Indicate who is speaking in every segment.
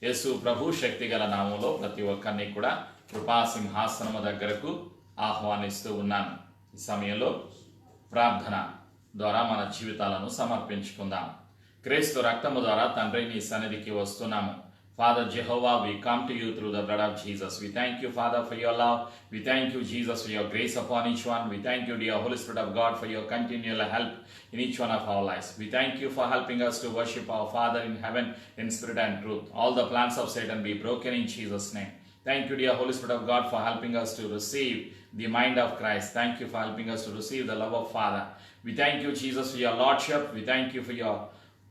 Speaker 1: యేసు ప్రభు శక్తిగల నామంలో ప్రతి ఒక్కరిని కూడా కృపా సింహాసనము దగ్గరకు ఆహ్వానిస్తూ ఉన్నాను. ఈ సమయంలో ప్రార్థన ద్వారా మన జీవితాలను సమర్పించుకుందాం. క్రీస్తు రక్తము ద్వారా తండ్రి నీ సన్నిధికి వస్తున్నాము. Father Jehovah, we come to you through the blood of Jesus. We thank you, Father, for your love. We thank you, Jesus, for your grace upon each one. We thank you, dear Holy Spirit of God, for your continual help in each one of our lives. We thank you for helping us to worship our Father in heaven in spirit and truth. All the plans of Satan be broken in Jesus' name. Thank you, dear Holy Spirit of God, for helping us to receive the mind of Christ. Thank you for helping us to receive the love of Father. We thank you, Jesus, for your Lordship. We thank you for your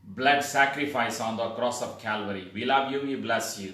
Speaker 1: blood sacrifice on the cross of Calvary. We love you, we bless you.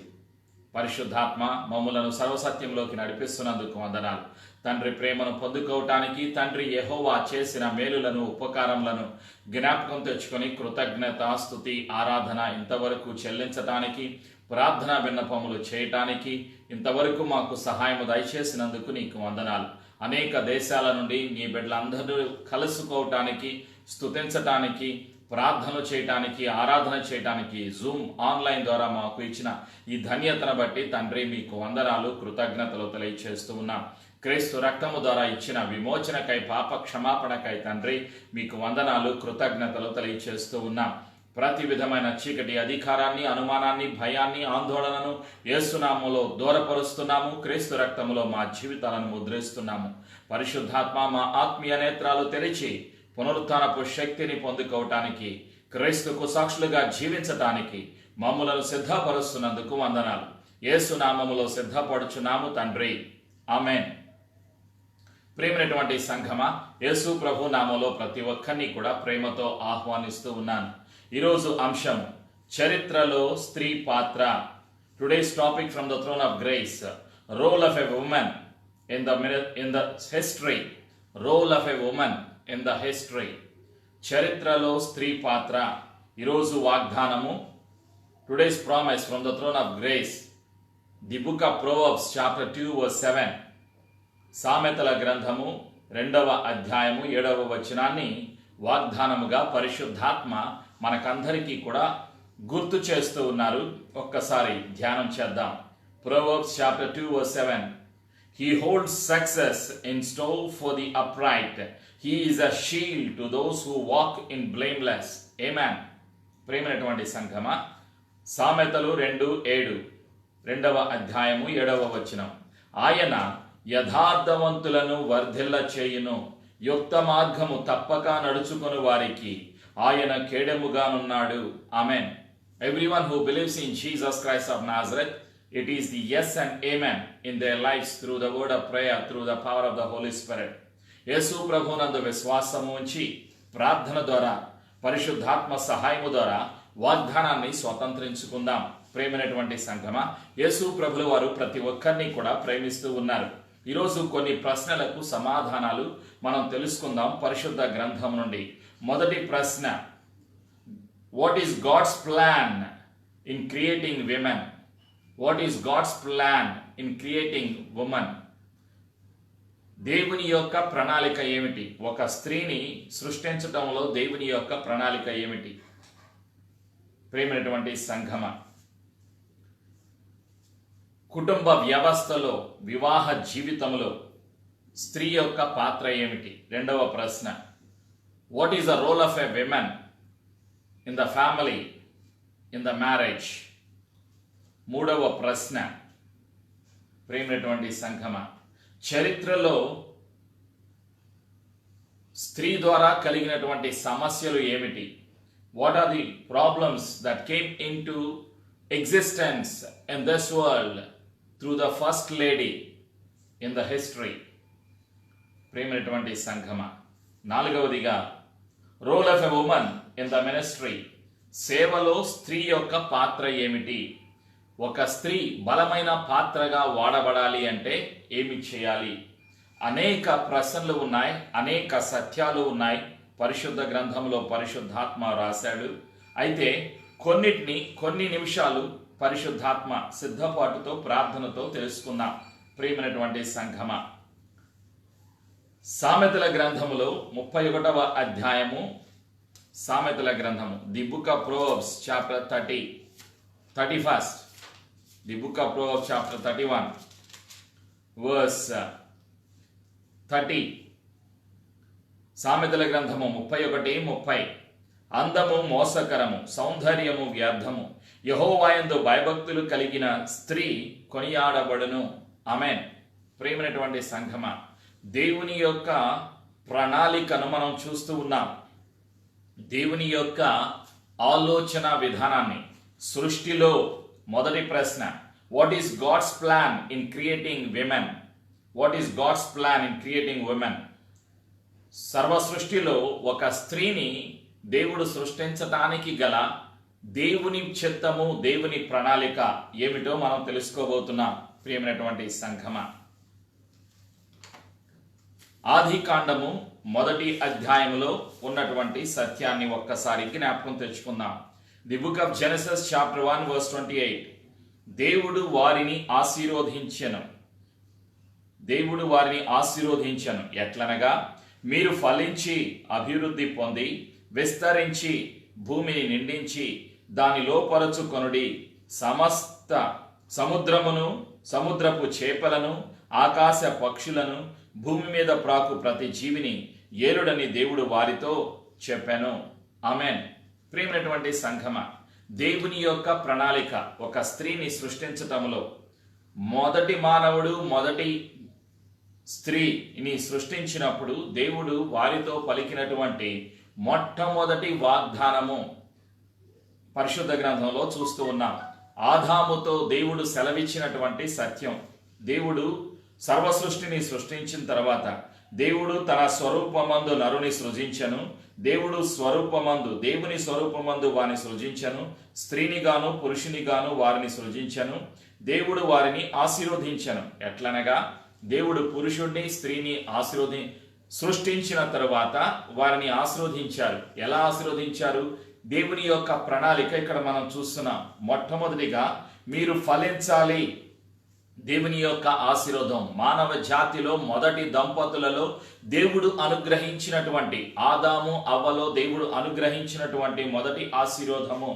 Speaker 1: పరిశుద్ధాత్మ మమ్ములను సర్వసత్యంలోకి నడిపిస్తున్నందుకు వందనాలు. తండ్రి ప్రేమను పొందుకోవటానికి తండ్రి యెహోవా చేసిన మేలులను ఉపకారములను జ్ఞాపకం తెచ్చుకొని కృతజ్ఞత స్తుతి ఆరాధన ఇంతవరకు చెల్లించటానికి ప్రార్థనా విన్నపములు చేయటానికి ఇంతవరకు మాకు సహాయము దయచేసినందుకు నీకు వందనాలు. అనేక దేశాల నుండి నీ బిడ్డలందరూ కలుసుకోవటానికి స్తుతించటానికి ప్రార్థన చేయటానికి ఆరాధన చేయటానికి జూమ్ ఆన్లైన్ ద్వారా మాకు ఇచ్చిన ఈ ధన్యతను బట్టి తండ్రి మీకు వందనాలు కృతజ్ఞతలు తెలియచేస్తూ ఉన్నాం. క్రీస్తు రక్తము ద్వారా ఇచ్చిన విమోచనకై పాప క్షమాపణకై తండ్రి మీకు వందనాలు కృతజ్ఞతలు తెలియచేస్తూ ఉన్నాం. ప్రతి విధమైన చీకటి అధికారాన్ని అనుమానాన్ని భయాన్ని ఆందోళనను యేసునామములో దూరపరుస్తున్నాము. క్రీస్తు రక్తములో మా జీవితాలను ముద్రిస్తున్నాము. పరిశుద్ధాత్మ మా ఆత్మీయ నేత్రాలు తెరిచి పునరుత్థానపు శక్తిని పొందుకోవటానికి క్రీస్తుకు సాక్షులుగా జీవించటానికి మమ్ములను సిద్ధపరుస్తున్నందుకు వందనాలు. యేసు నామములో సిద్ధపడుచున్నాము తండ్రి, ఆమేన్. ప్రేమైనటువంటి సంఘమా, యేసు ప్రభు నామములో ప్రతి ఒక్కరిని కూడా ప్రేమతో ఆహ్వానిస్తూ ఉన్నాను. ఈరోజు అంశం చరిత్రలో స్త్రీ పాత్ర. Today's topic from the throne of grace, role of a woman in the history. Role of a woman in the history. చరిత్రలో స్త్రీ పాత్ర. ఈరోజు వాగ్దానము, today's promise from the throne of grace, the book of Proverbs chapter 2 verse 7. సామెతల గ్రంథము 2వ అధ్యాయము 7వ వచనాన్ని వాగ్దానముగా పరిశుద్ధాత్మ మనకందరికీ కూడా గుర్తు చేస్తూ ఉన్నారు. ఒక్కసారి ధ్యానం చేద్దాం. Proverbs chapter 2 verse 7. He holds success in store for the upright. He is a shield to those who walk in blameless. Amen. ప్రేమైనటువంటి సంఘమా, సామెతలు 2:7, 2వ అధ్యాయము 7వ వచనం. ఆయన యథార్థవంతులను వర్ధిల్ల చేయును, యుక్త మార్గము తప్పక నడుచుకొని వారికి ఆయన కేడెముగానున్నాడు. Amen. Everyone who believes in Jesus Christ of Nazareth, it is the yes and amen in their lives through the word of prayer, through the power of the Holy Spirit. యేసు ప్రభునందు విశ్వాసము ఉంచి ప్రార్థన ద్వారా పరిశుద్ధాత్మ సహాయము ద్వారా వాగ్దానాన్ని స్వతంత్రించుకుందాం. ప్రేమైనటువంటి సంఘమా, యేసు ప్రభుల వారు ప్రతి ఒక్కరిని కూడా ప్రేమిస్తూ ఉన్నారు. ఈరోజు కొన్ని ప్రశ్నలకు సమాధానాలు మనం తెలుసుకుందాం పరిశుద్ధ గ్రంథం నుండి. మొదటి ప్రశ్న, what is God's plan in creating women? What is God's plan in creating woman? దేవుని యొక్క ప్రణాళిక ఏమిటి? ఒక స్త్రీని సృష్టించడంలో దేవుని యొక్క ప్రణాళిక ఏమిటి? ప్రేమైనటువంటి సంఘమ, కుటుంబ వ్యవస్థలో వివాహ జీవితంలో స్త్రీ యొక్క పాత్ర ఏమిటి? రెండవ ప్రశ్న, what is the role of a women in the family, in the marriage? మూడవ ప్రశ్న, ప్రేమైనటువంటి సంఘమ, చరిత్రలో స్త్రీ ద్వారా కలిగినటువంటి సమస్యలు ఏమిటి? What are the problems that came into existence in this world through the first lady in the history? ప్రేమైనటువంటి సంఘమ, నాలుగవదిగా, role of a woman in the ministry. సేవలో స్త్రీ యొక్క పాత్ర ఏమిటి? ఒక స్త్రీ బలమైన పాత్రగా వాడబడాలి అంటే ఏమి చేయాలి? అనేక ప్రశ్నలు ఉన్నాయి, అనేక సత్యాలు ఉన్నాయి పరిశుద్ధ గ్రంథంలో పరిశుద్ధాత్మ రాశాడు. అయితే కొన్ని నిమిషాలు పరిశుద్ధాత్మ సిద్ధపాటుతో ప్రార్థనతో తెలుసుకుందాం. ప్రియమైనటువంటి సంఘమ, సామెతల గ్రంథములో 31వ అధ్యాయము, సామెతల గ్రంథము, the book of Proverbs chapter 31. The book of Proverbs chapter 31 verse 30. సామెతల గ్రంథము 31:30. అందము మోసకరము, సౌందర్యము వ్యర్థము, యెహోవాయందు భయభక్తులు కలిగిన స్త్రీ కొనియాడబడును. ఆమేన్. ప్రియమైనటువంటి సంఘమ, దేవుని యొక్క ప్రణాళికను మనం చూస్తూ ఉన్నాం. దేవుని యొక్క ఆలోచన విధానాన్ని. సృష్టిలో మొదటి ప్రశ్న, what is God's plan in creating women? What is God's plan in creating women? సర్వ సృష్టిలో ఒక స్త్రీని దేవుడు సృష్టించటానికి గల దేవుని చిత్తము, దేవుని ప్రణాళిక ఏమిటో మనం తెలుసుకోబోతున్నాం. ప్రియమైనటువంటి సంఘమ, ఆది కాండము 1వ అధ్యాయములో ఉన్నటువంటి సత్యాన్ని ఒక్కసారి జ్ఞాపకం తెచ్చుకుందాం. The book of Genesis chapter 1 verse 28. దేవుడు వారిని ఆశీర్వదించెను. దేవుడు వారిని ఆశీర్వదించెను ఎట్లనగా, మీరు ఫలించి అభివృద్ధి పొంది విస్తరించి భూమిని నిండించి దాని లోపరచుకొనుడి, సమస్త సముద్రమును, సముద్రపు చేపలను, ఆకాశ పక్షులను, భూమి మీద ప్రాకు ప్రతి జీవిని ఏలుడని దేవుడు వారితో చెప్పాను. ఆమేన్. ప్రియమైనటువంటి సంఘమ, దేవుని యొక్క ప్రణాళిక ఒక స్త్రీని సృష్టించటంలో, మొదటి మానవుడు మొదటి స్త్రీని సృష్టించినప్పుడు దేవుడు వారితో పలికినటువంటి మొట్టమొదటి వాగ్దానము పరిశుద్ధ గ్రంథంలో చూస్తూ ఉన్నాం. ఆదాముతో దేవుడు సెలవిచ్చినటువంటి సత్యం. దేవుడు సర్వ సృష్టిని సృష్టించిన తర్వాత దేవుడు తన స్వరూపమందు నరుని సృజించెను. దేవుడు దేవుని స్వరూపమందు వారిని సృజించెను. స్త్రీని గాను పురుషుని గాను వారిని సృజించెను. దేవుడు వారిని ఆశీర్వదించెను. ఎట్లనగా, దేవుడు పురుషుడిని స్త్రీని సృష్టించిన తరువాత వారిని ఆశీర్వదించారు. ఎలా ఆశీర్వదించారు? దేవుని యొక్క ప్రణాళిక ఇక్కడ మనం చూస్తున్నాం. మొట్టమొదటిగా మీరు ఫలించాలి. దేవుని యొక్క ఆశీర్వాదం మానవ జాతిలో మొదటి దంపతులలో దేవుడు అనుగ్రహించినటువంటి, ఆదాము అవ్వలో దేవుడు అనుగ్రహించినటువంటి మొదటి ఆశీర్వాదము.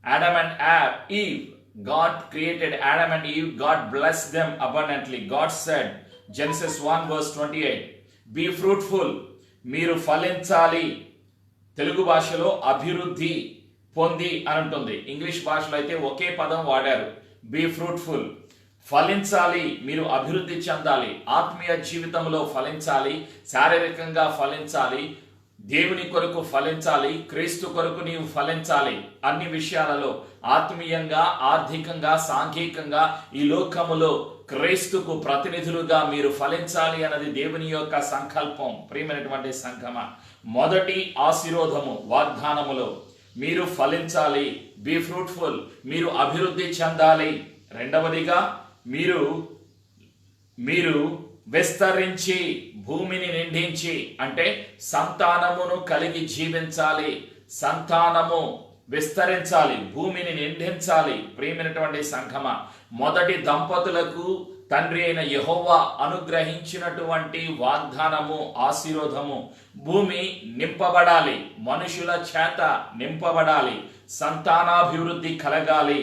Speaker 1: Adam and Eve, God created Adam and Eve. God blessed them abundantly. God said, Genesis 1 verse 28, be fruitful. మీరు ఫలించాలి. తెలుగు భాషలో అభివృద్ధి పొంది అని ఉంటుంది. ఇంగ్లీష్ భాషలో అయితే ఒకే పదం వాడారు, బీ ఫ్రూట్ఫుల్. ఫలించాలి, మీరు అభివృద్ధి చెందాలి. ఆత్మీయ జీవితంలో ఫలించాలి, శారీరకంగా ఫలించాలి, దేవుని కొరకు ఫలించాలి, క్రీస్తు కొరకు నీవు ఫలించాలి. అన్ని విషయాలలో ఆత్మీయంగా, ఆర్థికంగా, సాంఘికంగా ఈ లోకములో క్రీస్తుకు ప్రతినిధులుగా మీరు ఫలించాలి అన్నది దేవుని యొక్క సంకల్పం. ప్రియమైనటువంటి సంఘమ, మొదటి ఆశీర్వాదము వాగ్దానములో మీరు ఫలించాలి, బీ ఫ్రూట్ఫుల్, మీరు అభివృద్ధి చెందాలి. రెండవదిగా మీరు విస్తరించి భూమిని నిండించి, అంటే సంతానమును కలిగి జీవించాలి. సంతానము విస్తరించాలి, భూమిని నిండించాలి. ప్రియమైనటువంటి సంఘమ, మొదటి దంపతులకు తండ్రి అయిన యెహోవా అనుగ్రహించినటువంటి వాగ్దానము, ఆశీర్వాదము, భూమి నింపబడాలి, మనుషుల చేత నింపబడాలి, సంతానాభివృద్ధి కలగాలి.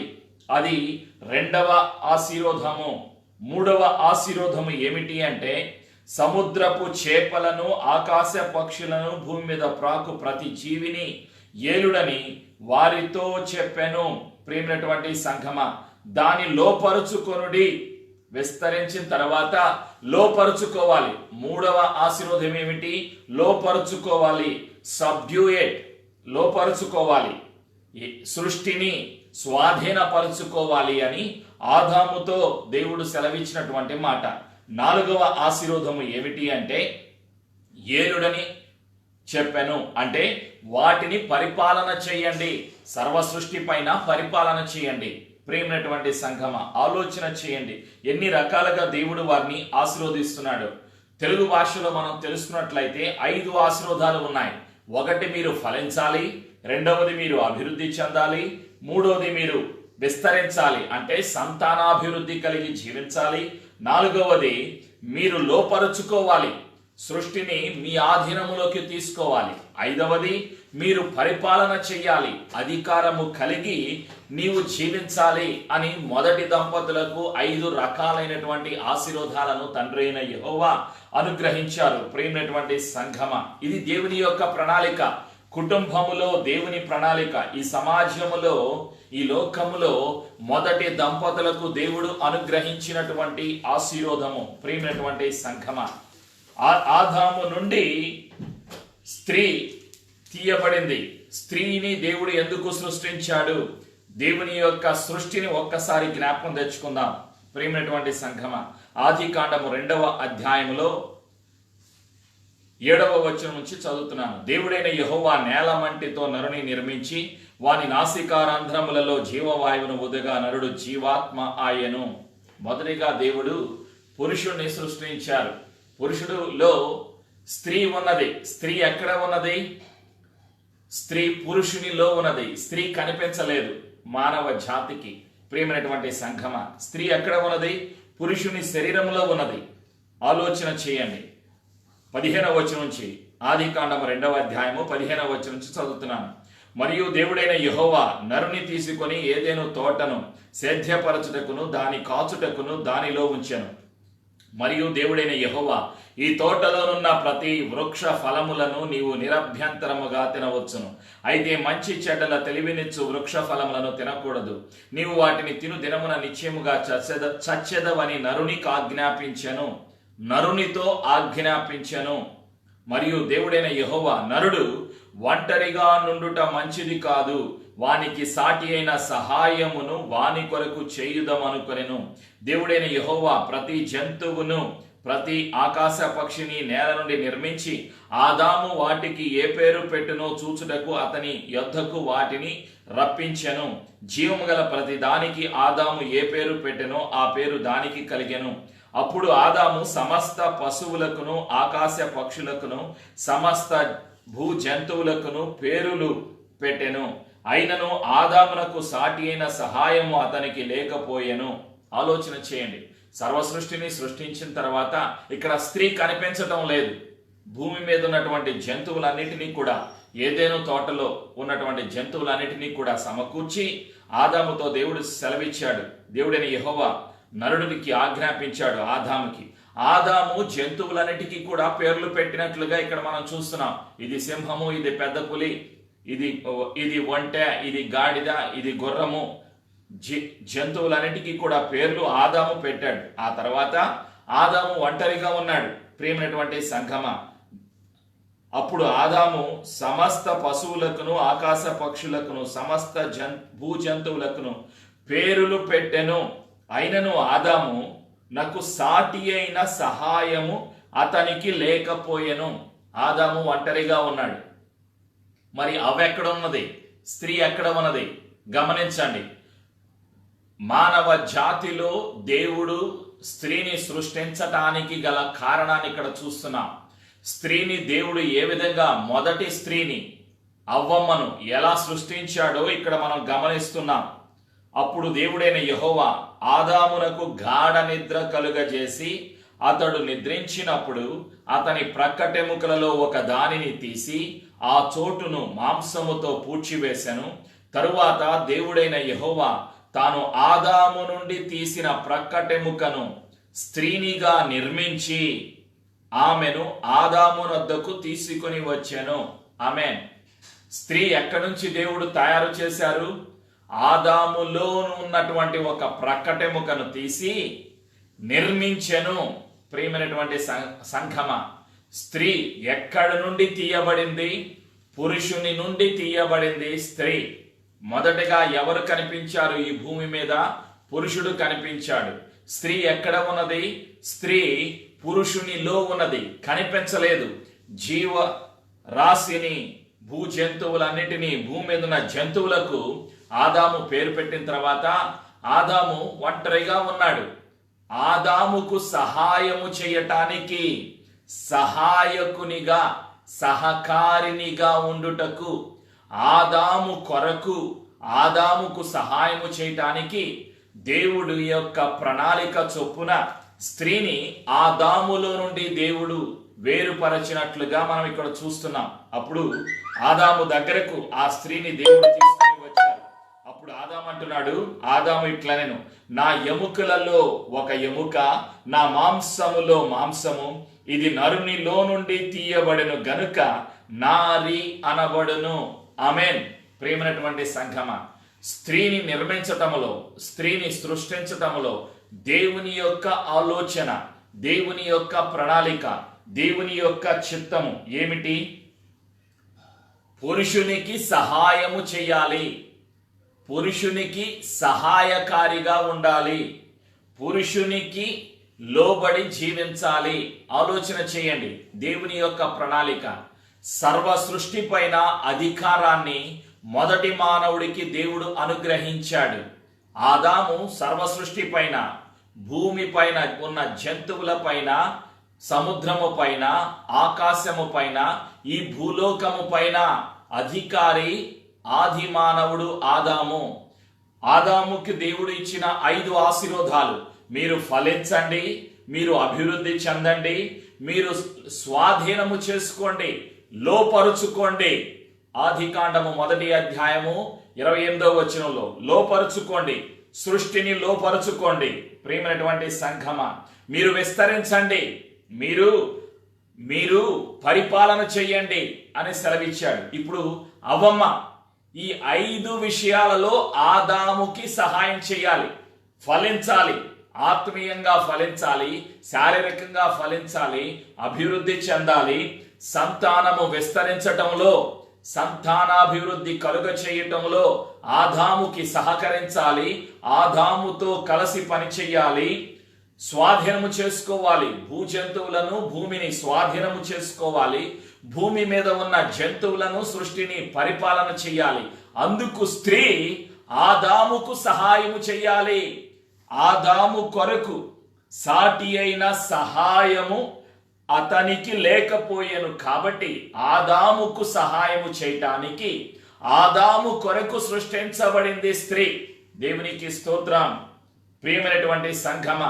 Speaker 1: అది రెండవ ఆశీర్వాదము. మూడవ ఆశీర్వాదము ఏమిటి అంటే, సముద్రపు చేపలను, ఆకాశ పక్షులను, భూమి మీద ప్రాకు ప్రతి జీవిని ఏలుడని వారితో చెప్పాను. ప్రియమైనటువంటి సంఘమ, దాని లోపరుచుకొనుడి. విస్తరించిన తర్వాత లోపరుచుకోవాలి. మూడవ ఆశీర్వాదం ఏమిటి? లోపరుచుకోవాలి, సబ్డ్యూయేట్, లోపరుచుకోవాలి, సృష్టిని స్వాధీనపరుచుకోవాలి అని ఆదాముతో దేవుడు సెలవిచ్చినటువంటి మాట. నాలుగవ ఆశీర్వాదము ఏమిటి అంటే, ఏలుడని చెప్పాను, అంటే వాటిని పరిపాలన చేయండి. సర్వ సృష్టి పైన పరిపాలన చేయండి. ప్రియమైనటువంటి సంఘమ, ఆలోచన చేయండి ఎన్ని రకాలుగా దేవుడు వారిని ఆశీర్వదిస్తున్నాడు. తెలుగు భాషలో మనం తెలుసుకున్నట్లయితే 5 ఆశీర్వాదాలు ఉన్నాయి. ఒకటి, మీరు ఫలించాలి. రెండవది, మీరు అభివృద్ధి చెందాలి. మూడవది, మీరు విస్తరించాలి, అంటే సంతానాభివృద్ధి కలిగి జీవించాలి. నాలుగవది, మీరు లోపరుచుకోవాలి, సృష్టిని మీ ఆధీనములోకి తీసుకోవాలి. ఐదవది, మీరు పరిపాలన చెయ్యాలి, అధికారము కలిగి నీవు జీవించాలి అని మొదటి దంపతులకు 5 రకాలైనటువంటి ఆశీర్వాదాలను తండ్రి అయిన యెహోవా అనుగ్రహించారు. ప్రియమైనటువంటి సంఘమ, ఇది దేవుని యొక్క ప్రణాళిక. కుటుంబములో దేవుని ప్రణాళిక. ఈ సమాజములో, ఈ లోకములో మొదటి దంపతులకు దేవుడు అనుగ్రహించినటువంటి ఆశీర్వాదము. ప్రియమైనటువంటి సంఘమ, ఆదాము నుండి స్త్రీ తీయబడింది. స్త్రీని దేవుడు ఎందుకు సృష్టించాడు? దేవుని యొక్క సృష్టిని ఒక్కసారి జ్ఞాపకం తెచ్చుకుందాం. ప్రియమైనటువంటి సంఘమ, ఆదికాండము 2వ అధ్యాయములో 7వ వచనం నుంచి చదువుతున్నాను. దేవుడైన యెహోవా నేల మంటితో నరుని నిర్మించి వాని నాసికారంధ్రములలో జీవవాయువును ఉదగా నరుడు జీవాత్మ ఆయను. మొదటిగా దేవుడు పురుషుణ్ణి సృష్టించారు. పురుషుడులో స్త్రీ ఉన్నది. స్త్రీ ఎక్కడ ఉన్నది? స్త్రీ పురుషునిలో ఉన్నది. స్త్రీ కనిపించలేదు మానవ జాతికి. ప్రియమైనటువంటి సంఘమ, స్త్రీ ఎక్కడ ఉన్నది? పురుషుని శరీరంలో ఉన్నది. ఆలోచన చేయండి. 15వ వచనం నుంచి, ఆదికాండము 2వ అధ్యాయము 15వ వచనం నుంచి చదువుతున్నాను. మరియు దేవుడైన యెహోవా నరుని తీసుకొని ఏదెను తోటను సేద్యపరచుటకును దాని కాచుటకును దానిలో ఉంచెను. మరియు దేవుడైన యెహోవా, ఈ తోటలోనున్న ప్రతి వృక్ష ఫలములను నీవు నిరభ్యంతరముగా తినవచ్చును. అయితే మంచి చెడ్డల తెలివినిచ్చు వృక్ష ఫలములను తినకూడదు. నీవు వాటిని తిను దినమున నిశ్చయముగా చచ్చెదవని నరునికి ఆజ్ఞాపించెను. నరునితో ఆజ్ఞాపించెను. మరియు దేవుడైన యెహోవా, నరుడు ఒంటరిగా నుండుట మంచిది కాదు, వానికి సాటి అయిన సహాయమును వాని కొరకు చేయుదమనుకొనెను. దేవుడైన యెహోవా ప్రతి జంతువును, ప్రతి ఆకాశ పక్షిని నేల నుండి నిర్మించి ఆదాము వాటికి ఏ పేరు పెట్టునో చూచుటకు అతని యొద్దకు వాటిని రప్పించెను. జీవము గల ప్రతి దానికి ఆదాము ఏ పేరు పెట్టెనో ఆ పేరు దానికి కలిగెను. అప్పుడు ఆదాము సమస్త పశువులకును ఆకాశ పక్షులకును సమస్త భూ జంతువులకును పేరులు పెట్టెను. అయినను ఆదామునకు సాటి అయిన సహాయము అతనికి లేకపోయెను. ఆలోచన చేయండి. సర్వసృష్టిని సృష్టించిన తర్వాత ఇక్కడ స్త్రీ కనిపించటం లేదు. భూమి మీద ఉన్నటువంటి జంతువులన్నిటినీ కూడా, ఏదైనా తోటలో ఉన్నటువంటి జంతువులన్నిటినీ కూడా సమకూర్చి ఆదాముతో దేవుడు సెలవిచ్చాడు. దేవుడైన యెహోవా నరుడికి ఆజ్ఞాపించాడు ఆదాముకి. ఆదాము జంతువులన్నిటికీ కూడా పేర్లు పెట్టినట్లుగా ఇక్కడ మనం చూస్తున్నాం. ఇది సింహము, ఇది పెద్ద పులి, ఇది ఒంటె, ఇది గాడిద, ఇది గుర్రము. జంతువులన్నిటికీ కూడా పేర్లు ఆదాము పెట్టాడు. ఆ తర్వాత ఆదాము ఒంటరిగా ఉన్నాడు. ప్రియమైనటువంటి సంఘమ, అప్పుడు ఆదాము సమస్త పశువులకును ఆకాశ పక్షులకును సమస్త భూ జంతువులకును పేరులు పెట్టెను. అయినను ఆదాము నాకు సాటి అయిన సహాయము అతనికి లేకపోయెను. ఆదాము ఒంటరిగా ఉన్నాడు. మరి ఎక్కడ ఉన్నది? స్త్రీ ఎక్కడ ఉన్నది? గమనించండి. మానవ జాతిలో దేవుడు స్త్రీని సృష్టించటానికి గల కారణాన్ని ఇక్కడ చూస్తున్నాం. స్త్రీని దేవుడు ఏ విధంగా, మొదటి స్త్రీని అవ్వమ్మను ఎలా సృష్టించాడో ఇక్కడ మనం గమనిస్తున్నాం. అప్పుడు దేవుడైన యెహోవా ఆదామునకు గాఢ నిద్ర కలుగజేసి అతడు నిద్రించినప్పుడు అతని ప్రక్కటెముకలలో ఒక దానిని తీసి ఆ చోటును మాంసముతో పూడ్చివేసెను. తరువాత దేవుడైన యెహోవా తాను ఆదాము నుండి తీసిన ప్రక్కటెముకను స్త్రీనిగా నిర్మించి ఆమెను ఆదామునొద్దకు తీసుకొని వచ్చెను. ఆమేన్. స్త్రీ ఎక్కడి నుంచి దేవుడు తయారు చేశారు? ఆదాములోను ఉన్నటువంటి ఒక ప్రక్కటెముకను తీసి నిర్మించెను. ప్రియమైనటువంటి సంఘమ, స్త్రీ ఎక్కడి నుండి తీయబడింది? పురుషుని నుండి తీయబడింది స్త్రీ. మొదటగా ఎవరు కనిపించారు ఈ భూమి మీద? పురుషుడు కనిపించాడు. స్త్రీ ఎక్కడ ఉన్నది? స్త్రీ పురుషునిలో ఉన్నది, కనిపించలేదు. జీవ రాశిని, భూ జంతువులన్నిటినీ, భూమి మీద ఉన్న జంతువులకు ఆదాము పేరు పెట్టిన తర్వాత ఆదాము ఒంటరిగా ఉన్నాడు. ఆదాముకు సహాయము చేయటానికి, సహాయకునిగా, సహకారినిగా ఉండుటకు, ఆదాము కొరకు, ఆదాముకు సహాయము చేయటానికి దేవుడు యొక్క ప్రణాళిక చొప్పున స్త్రీని ఆదాములో నుండి దేవుడు వేరుపరచినట్లుగా మనం ఇక్కడ చూస్తున్నాం. అప్పుడు ఆదాము దగ్గరకు ఆ స్త్రీని దేవుడు తీసుకొని వచ్చారు. అప్పుడు ఆదాము అంటున్నాడు, ఆదాము ఇట్లా, నేను నా ఎముకలలో ఒక ఎముక, నా మాంసములో మాంసము, ఇది నరునిలో నుండి తీయబడెను గనుక నారి అనబడును. ఆమేన్. ప్రియమైనటువంటి సంఘమా, స్త్రీని నిర్మించటములో, స్త్రీని సృష్టించటములో దేవుని యొక్క ఆలోచన, దేవుని యొక్క ప్రణాళిక, దేవుని యొక్క చిత్తము ఏమిటి? పురుషునికి సహాయము చేయాలి, పురుషునికి సహాయకారిగా ఉండాలి, పురుషునికి లోబడి జీవించాలి. ఆలోచన చేయండి. దేవుని యొక్క ప్రణాళిక, సర్వ సృష్టి పైన అధికారాన్ని మొదటి మానవుడికి దేవుడు అనుగ్రహించాడు. ఆదాము సర్వ సృష్టి పైన, భూమి పైన ఉన్న జంతువుల పైన, సముద్రము పైన, ఆకాశము పైన, ఈ భూలోకము పైన అధికారి ఆది మానవుడు ఆదాము. ఆదాముకి దేవుడు ఇచ్చిన 5 ఆశీర్వాదాలు: మీరు ఫలించండి, మీరు అభివృద్ధి చెందండి, మీరు స్వాధీనము చేసుకోండి, లోపరుచుకోండి. ఆదికాండము 1వ అధ్యాయము 28వ వచనంలో లోపరుచుకోండి, సృష్టిని లోపరుచుకోండి. ప్రియమైనటువంటి సంఘమా, మీరు విస్తరించండి, మీరు పరిపాలన చెయ్యండి అని సెలవిచ్చాడు. ఇప్పుడు అవ్వమ్మ ఈ 5 విషయాలలో ఆదాముకి సహాయం చేయాలి. ఫలించాలి, ఆత్మీయంగా ఫలించాలి, శారీరకంగా ఫలించాలి, అభివృద్ధి చెందాలి, సంతానము విస్తరించటంలో, సంతానాభివృద్ధి కలుగ చేయటంలో ఆదాముకి సహకరించాలి, ఆదాముతో కలిసి పని చెయ్యాలి, స్వాధీనము చేసుకోవాలి, భూజంతువులను, భూమిని స్వాధీనము చేసుకోవాలి, భూమి మీద ఉన్న జంతువులను, సృష్టిని పరిపాలన చెయ్యాలి. అందుకు స్త్రీ ఆదాముకు సహాయము చెయ్యాలి. ఆదాము కొరకు సాటి అయిన సహాయము అతనికి లేకపోయేను కాబట్టి ఆదాముకు సహాయము చేయటానికి ఆదాము కొరకు సృష్టించబడింది స్త్రీ. దేవునికి స్తోత్రం. ప్రియమైనటువంటి సంఘమ,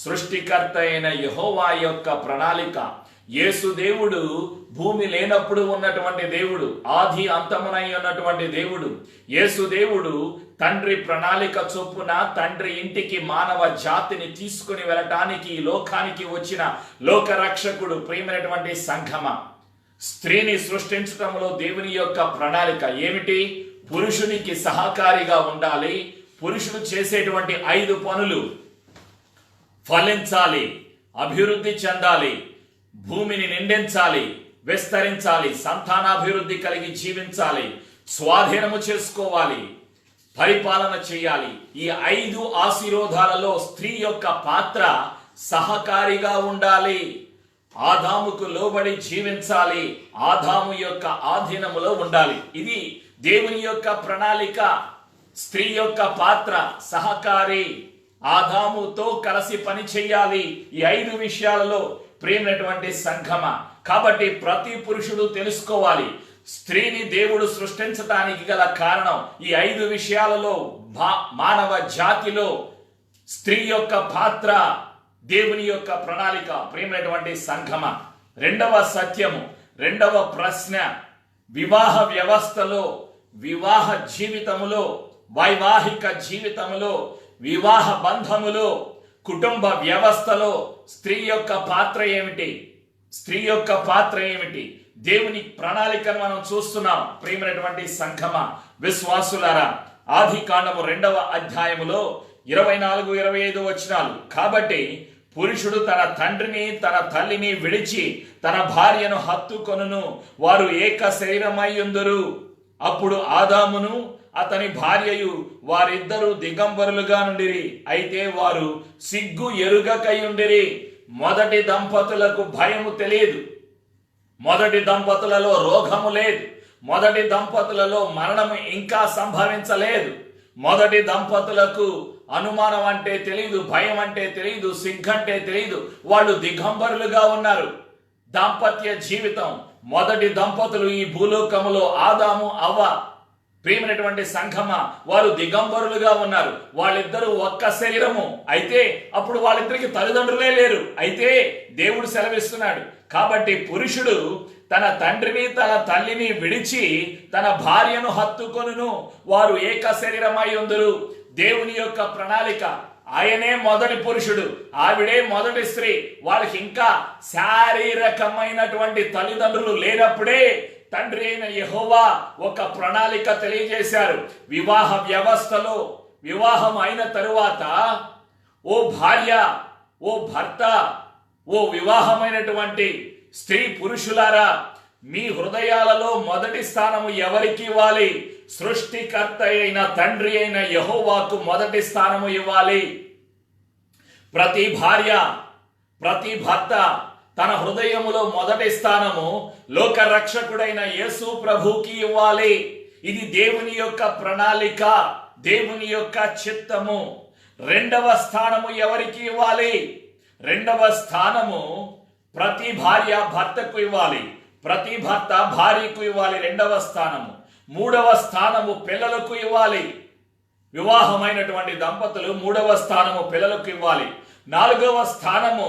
Speaker 1: సృష్టికర్త అయిన యెహోవా యొక్క ప్రణాళిక, యేసు దేవుడు భూమి లేనప్పుడు ఉన్నటువంటి దేవుడు, ఆది అంతమునై ఉన్నటువంటి దేవుడు. యేసు దేవుడు తండ్రి ప్రణాళిక చొప్పున తండ్రి ఇంటికి మానవ జాతిని తీసుకుని వెళ్ళటానికి ఈ లోకానికి వచ్చిన లోకరక్షకుడు. ప్రియమైనటువంటి సంఘమ, స్త్రీని సృష్టించటంలో దేవుని యొక్క ప్రణాళిక ఏమిటి? పురుషునికి సహకారిగా ఉండాలి. పురుషుడు చేసేటువంటి 5 పనులు: ఫలించాలి, అభివృద్ధి చెందాలి, భూమిని నిండించాలి, విస్తరించాలి, సంతానాభివృద్ధి కలిగి జీవించాలి, స్వాధీనము చేసుకోవాలి, పరిపాలన చేయాలి. ఈ 5 ఆశీర్వాదాలలో స్త్రీ యొక్క పాత్ర సహకారిగా ఉండాలి. ఆదాముకు లోబడి జీవించాలి, ఆదాము యొక్క ఆధీనములో ఉండాలి. ఇది దేవుని యొక్క ప్రణాళిక. స్త్రీ యొక్క పాత్ర సహకారి, ఆదాముతో కలిసి పని చెయ్యాలి. ఈ 5 విషయాలలో ప్రియమైనటువంటి సంఘమ, కాబట్టి ప్రతి పురుషుడు తెలుసుకోవాలి, స్త్రీని దేవుడు సృష్టించడానికి గల కారణం ఈ 5 విషయాలలో. మానవ జాతిలో స్త్రీ యొక్క పాత్ర, దేవుని యొక్క ప్రణాళిక. ప్రియమైనటువంటి సంఘమ, 2వ సత్యము, 2వ ప్రశ్న, వివాహ వ్యవస్థలో, వివాహ జీవితములో, వైవాహిక జీవితములో, వివాహ బంధములో, కుటుంబ వ్యవస్థలో స్త్రీ యొక్క పాత్ర ఏమిటి? స్త్రీ యొక్క పాత్ర ఏమిటి? దేవుని ప్రణాళికను మనం చూస్తున్నాం. ప్రియమైనటువంటి సంఘమ, విశ్వాసులారా, ఆదికాండము 2వ అధ్యాయములో 24-25 వచనాలు. కాబట్టి పురుషుడు తన తండ్రిని తన తల్లిని విడిచి తన భార్యను హత్తుకొనును, వారు ఏక శరీరమయ్యుందురు. అప్పుడు ఆదామును అతని భార్యయు వారిద్దరూ దిగంబరులుగా నుండిరి, అయితే వారు సిగ్గు ఎరుగకయుండిరి. మొదటి దంపతులకు భయము తెలియదు, మొదటి దంపతులలో రోగము లేదు, మొదటి దంపతులలో మరణము ఇంకా సంభవించలేదు. మొదటి దంపతులకు అనుమానం అంటే తెలియదు, భయం అంటే తెలియదు, సిగ్గంటే తెలియదు. వాళ్ళు దిగంబరులుగా ఉన్నారు. దాంపత్య జీవితం, మొదటి దంపతులు ఈ భూలోకములో ఆదాము అవ్వ, ప్రియమైనటువంటి సంఘమా, వారు దిగంబరులుగా ఉన్నారు. వాళ్ళిద్దరూ ఒక్క శరీరము. అయితే అప్పుడు వాళ్ళిద్దరికి తల్లిదండ్రులే లేరు. అయితే దేవుడు సెలవిస్తున్నాడు, కాబట్టి పురుషుడు తన తండ్రిని తన తల్లిని విడిచి తన భార్యను హత్తుకొనును, వారు ఏక శరీరమై ఉందురు. దేవుని యొక్క ప్రణాళిక, ఆయనే మొదటి పురుషుడు, ఆవిడే మొదటి స్త్రీ. వాళ్ళకి ఇంకా శారీరకమైనటువంటి తల్లిదండ్రులు లేనప్పుడే తండ్రి అయిన యెహోవా ఒక ప్రణాళిక తెలియజేశారు. వివాహ వ్యవస్థలో వివాహం అయిన తరువాత, ఓ భార్య, ఓ భర్త, ఓ వివాహమైనటువంటి స్త్రీ పురుషులారా, మీ హృదయాలలో మొదటి స్థానము ఎవరికి ఇవ్వాలి? సృష్టికర్త అయిన తండ్రి అయిన యెహోవాకు మొదటి స్థానము ఇవ్వాలి. ప్రతి భార్య, ప్రతి భర్త తన హృదయములో మొదటి స్థానము లోక రక్షకుడైన యేసు ప్రభుకి ఇవ్వాలి. ఇది దేవుని యొక్క ప్రణాళిక, దేవుని యొక్క చిత్తము. రెండవ స్థానము ఎవరికి ఇవ్వాలి? రెండవ స్థానము ప్రతి భార్య భర్తకు ఇవ్వాలి, ప్రతి భర్త భార్యకు ఇవ్వాలి రెండవ స్థానము. మూడవ స్థానము పిల్లలకు ఇవ్వాలి. వివాహమైనటువంటి దంపతులు మూడవ స్థానము పిల్లలకు ఇవ్వాలి. నాలుగవ స్థానము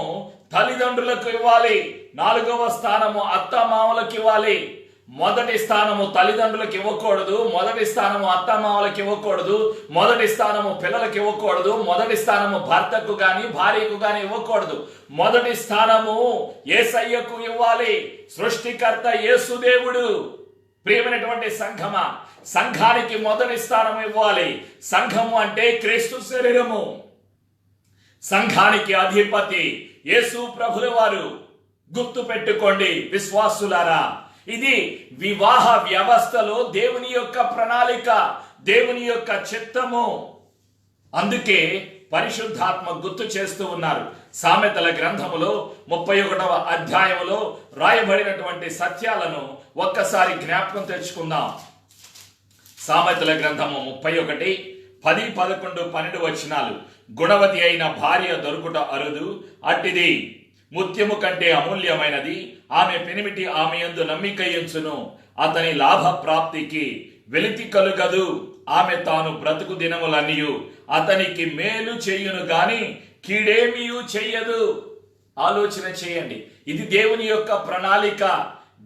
Speaker 1: తల్లిదండ్రులకు ఇవ్వాలి. నాలుగవ స్థానము అత్తమామలకు ఇవ్వాలి. మొదటి స్థానము తల్లిదండ్రులకు ఇవ్వకూడదు, మొదటి స్థానము అత్తమామలకు ఇవ్వకూడదు, మొదటి స్థానము పిల్లలకు ఇవ్వకూడదు, మొదటి స్థానము భర్తకు గాని భార్యకు గాని ఇవ్వకూడదు. మొదటి స్థానము యేసయ్యకు ఇవ్వాలి. సృష్టికర్త యేసుదేవుడు. ప్రియమైనటువంటి సంఘమా, సంఘానికి మొదటి స్థానం ఇవ్వాలి. సంఘము అంటే క్రీస్తు శరీరము. సంఘానికి అధిపతి యేసు ప్రభుల వారు. గుర్తు పెట్టుకోండి విశ్వాసులారా, ఇది వివాహ వ్యవస్థలో దేవుని యొక్క ప్రణాళిక, దేవుని యొక్క చిత్తము. అందుకే పరిశుద్ధాత్మ గుర్తు చేస్తూ ఉన్నారు. సామెతల గ్రంథములో 31వ అధ్యాయములో రాయబడినటువంటి సత్యాలను ఒక్కసారి జ్ఞాపకం తెచ్చుకుందాం. సామెతల గ్రంథము 31, 10, 11, 12 వచనాలు. గుణవతి అయిన భార్య దొరుకుట అరుదు, అట్టిది ముత్యము కంటే అమూల్యమైనది. ఆమె పెనిమిటి ఆమె యందు నమ్మికయించును, అతని లాభ ప్రాప్తికి వెలితి కలుగదు. ఆమె తాను బ్రతుకు దినములన్నీయు అతనికి మేలు చేయును గాని కీడేమియు చెయ్యదు. ఆలోచన చేయండి, ఇది దేవుని యొక్క ప్రణాళిక.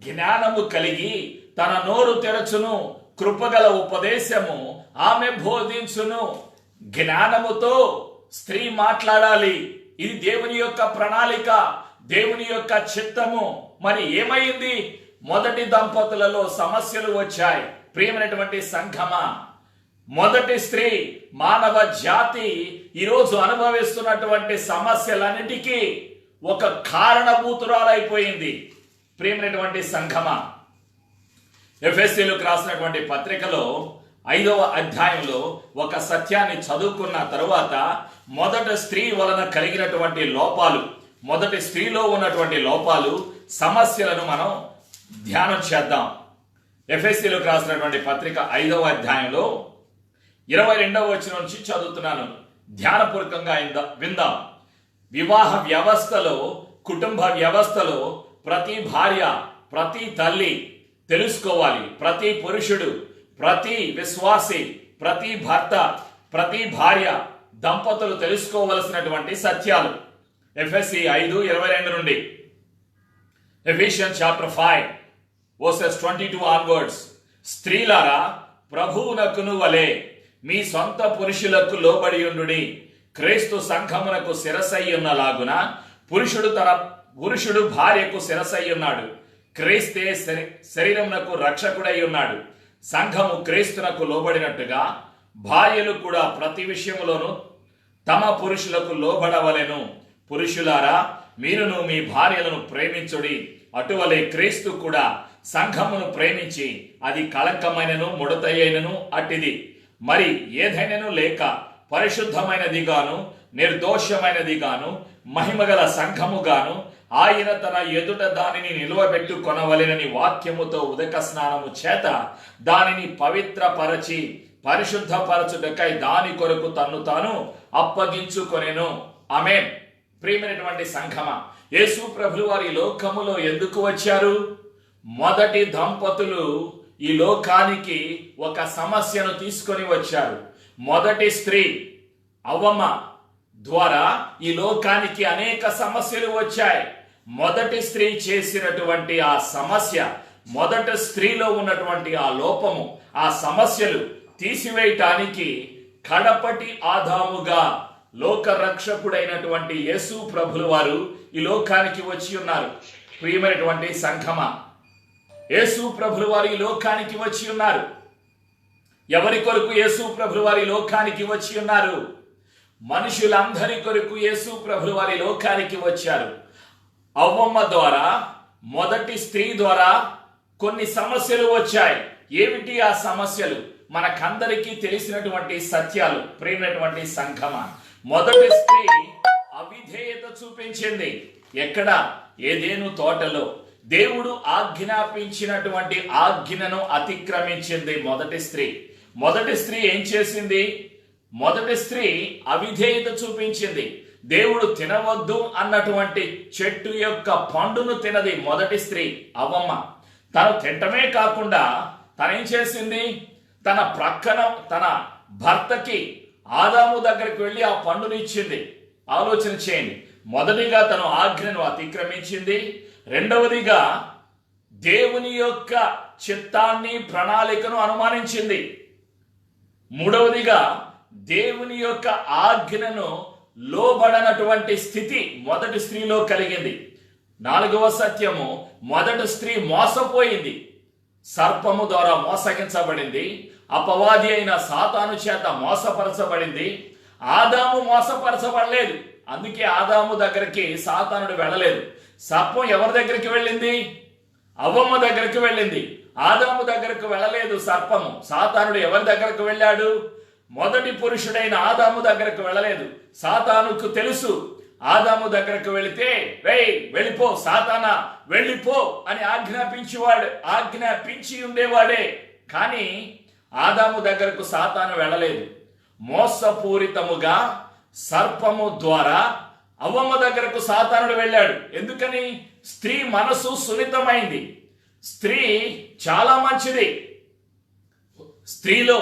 Speaker 1: జ్ఞానము కలిగి తన నోరు తెరచును, కృపగల ఉపదేశము ఆమె బోధించును. జ్ఞానముతో స్త్రీ మాట్లాడాలి. ఇది దేవుని యొక్క ప్రణాళిక, దేవుని యొక్క చిత్తము. మరి ఏమైంది? మొదటి దంపతులలో సమస్యలు వచ్చాయి. ప్రియమైనటువంటి సంఘమా, మొదటి స్త్రీ, మానవ జాతి ఈరోజు అనుభవిస్తున్నటువంటి సమస్యలన్నిటికీ ఒక కారణభూతురాలైపోయింది. ప్రియమైనటువంటి సంఘమా, ఎఫెసీయులకు రాసినటువంటి పత్రికలో 5వ అధ్యాయంలో ఒక సత్యాన్ని చదువుకున్న తరువాత మొదటి స్త్రీ వలన కలిగినటువంటి లోపాలు, మొదటి స్త్రీలో ఉన్నటువంటి లోపాలు, సమస్యలను మనం ధ్యానం చేద్దాం. ఎఫెసీయులకు రాసినటువంటి పత్రిక 5వ అధ్యాయంలో 22వ వచనం నుంచి చదువుతున్నాను. ధ్యానపూర్వకంగా విందాం. వివాహ వ్యవస్థలో, కుటుంబ వ్యవస్థలో ప్రతి భార్య, ప్రతి తల్లి తెలుసుకోవాలి. ప్రతి పురుషుడు, ప్రతి విశ్వాసి, ప్రతి భర్త, ప్రతి భార్య, దంపతులు తెలుసుకోవలసినటువంటి సత్యాలు. ఎఫెసీ 5:22 నుండి, ఎఫిషియన్స్ చాప్టర్ 5 వర్సెస్ 22 ఆన్వర్డ్స్. స్త్రీలారా, ప్రభువునకును వలె మీ సొంత పురుషులకు లోబడి ఉండుడి. క్రీస్తు సంఘమునకు శిరసయ్యున్నలాగున పురుషుడు భార్యకు శిరసయ్యున్నాడు. క్రీస్తే శరీరమునకు రక్షకుడై ఉన్నాడు. సంఘము క్రీస్తునకు లోబడినట్టుగా భార్యలు కూడా ప్రతి విషయములోనూ తమ పురుషులకు లోబడవలెను. పురుషులారా, మీరును మీ భార్యలను ప్రేమించుడి. అటువలే క్రీస్తు కూడా సంఘమును ప్రేమించి అది కళంకమైనను ముడతయ్యైనను అట్టిది మరి ఏదైనను లేక పరిశుద్ధమైనదిగాను నిర్దోషమైనదిగాను మహిమగల సంఘముగాను ఆయన తన ఎదుట దానిని నిలువబెట్టుకొనవలెనని వాక్యముతో ఉదక స్నానము చేత దానిని పవిత్రపరచి పరిశుద్ధపరచుటకై దాని కొరకు తన్ను తాను అప్పగించుకొనెను. ఆమేన్. ప్రియమైనటువంటి సంఘమా, యేసు ప్రభులు వారి లోకములో ఎందుకు వచ్చారు? మొదటి దంపతులు ఈ లోకానికి ఒక సమస్యను తీసుకొని వచ్చారు. మొదటి స్త్రీ అవ్వమ్మ ద్వారా ఈ లోకానికి అనేక సమస్యలు వచ్చాయి. మొదటి స్త్రీ చేసినటువంటి ఆ సమస్య, మొదటి స్త్రీలో ఉన్నటువంటి ఆ లోపము, ఆ సమస్యలు తీసివేయటానికి కడపటి ఆదాముగా లోక రక్షకుడైనటువంటి యేసు ప్రభులు వారు ఈ లోకానికి వచ్చి ఉన్నారు. ప్రియమైనటువంటి సంఘమా, యేసు ప్రభులు వారు ఈ లోకానికి వచ్చి ఉన్నారు. ఎవరి కొరకు యేసు ప్రభులు వారి లోకానికి వచ్చి ఉన్నారు? మనుషులందరి కొరకు యేసు ప్రభులు వారి లోకానికి వచ్చారు. అవ్వమ్మ ద్వారా, మొదటి స్త్రీ ద్వారా కొన్ని సమస్యలు వచ్చాయి. ఏమిటి ఆ సమస్యలు? మనకందరికీ తెలిసినటువంటి సత్యాలు. ప్రియమైనటువంటి సంఘమా, మొదటి స్త్రీ అవిధేయత చూపించింది. ఎక్కడ? ఏదెను తోటలో దేవుడు ఆజ్ఞాపించినటువంటి ఆజ్ఞను అతిక్రమించింది మొదటి స్త్రీ. మొదటి స్త్రీ ఏం చేసింది? మొదటి స్త్రీ అవిధేయత చూపించింది. దేవుడు తినవద్దు అన్నటువంటి చెట్టు యొక్క పండును తినది మొదటి స్త్రీ అవ్వమ్మ. తను తింటమే కాకుండా తనేం చేసింది? తన ప్రక్కన తన భర్తకి ఆదాము దగ్గరికి వెళ్ళి ఆ పండుని ఇచ్చింది. ఆలోచన చేయండి. మొదటిగా తను ఆజ్ఞను అతిక్రమించింది. రెండవదిగా దేవుని యొక్క చిత్తాన్ని, ప్రణాళికను అనుమానించింది. మూడవదిగా దేవుని యొక్క ఆజ్ఞను లోబడనటువంటి స్థితి మొదటి స్త్రీలో కలిగింది. నాలుగవ సత్యము, మొదటి స్త్రీ మోసపోయింది. సర్పము ద్వారా మోసగించబడింది. అపవాది అయిన సాతాను చేత మోసపరచబడింది. ఆదాము మోసపరచబడలేదు. అందుకే ఆదాము దగ్గరికి సాతానుడు వెళ్ళలేదు. సర్పం ఎవరి దగ్గరికి వెళ్ళింది? అవ్వమ్మ దగ్గరికి వెళ్ళింది. ఆదాము దగ్గరకు వెళ్ళలేదు సర్పము. సాతానుడు ఎవరి దగ్గరకు వెళ్ళాడు? మొదటి పురుషుడైన ఆదాము దగ్గరకు వెళ్ళలేదు. సాతానుకు తెలుసు ఆదాము దగ్గరకు వెళితే, రేయ్ వెళ్ళిపో సాతానా వెళ్ళిపో అని ఆజ్ఞాపించి ఉండేవాడే. కానీ ఆదాము దగ్గరకు సాతాను వెళ్ళలేదు. మోసపూరితముగా సర్పము ద్వారా అవ్వమ్మ దగ్గరకు సాతానుడు వెళ్ళాడు. ఎందుకని? స్త్రీ మనసు సున్నితమైంది. స్త్రీ చాలా మంచిది. స్త్రీలో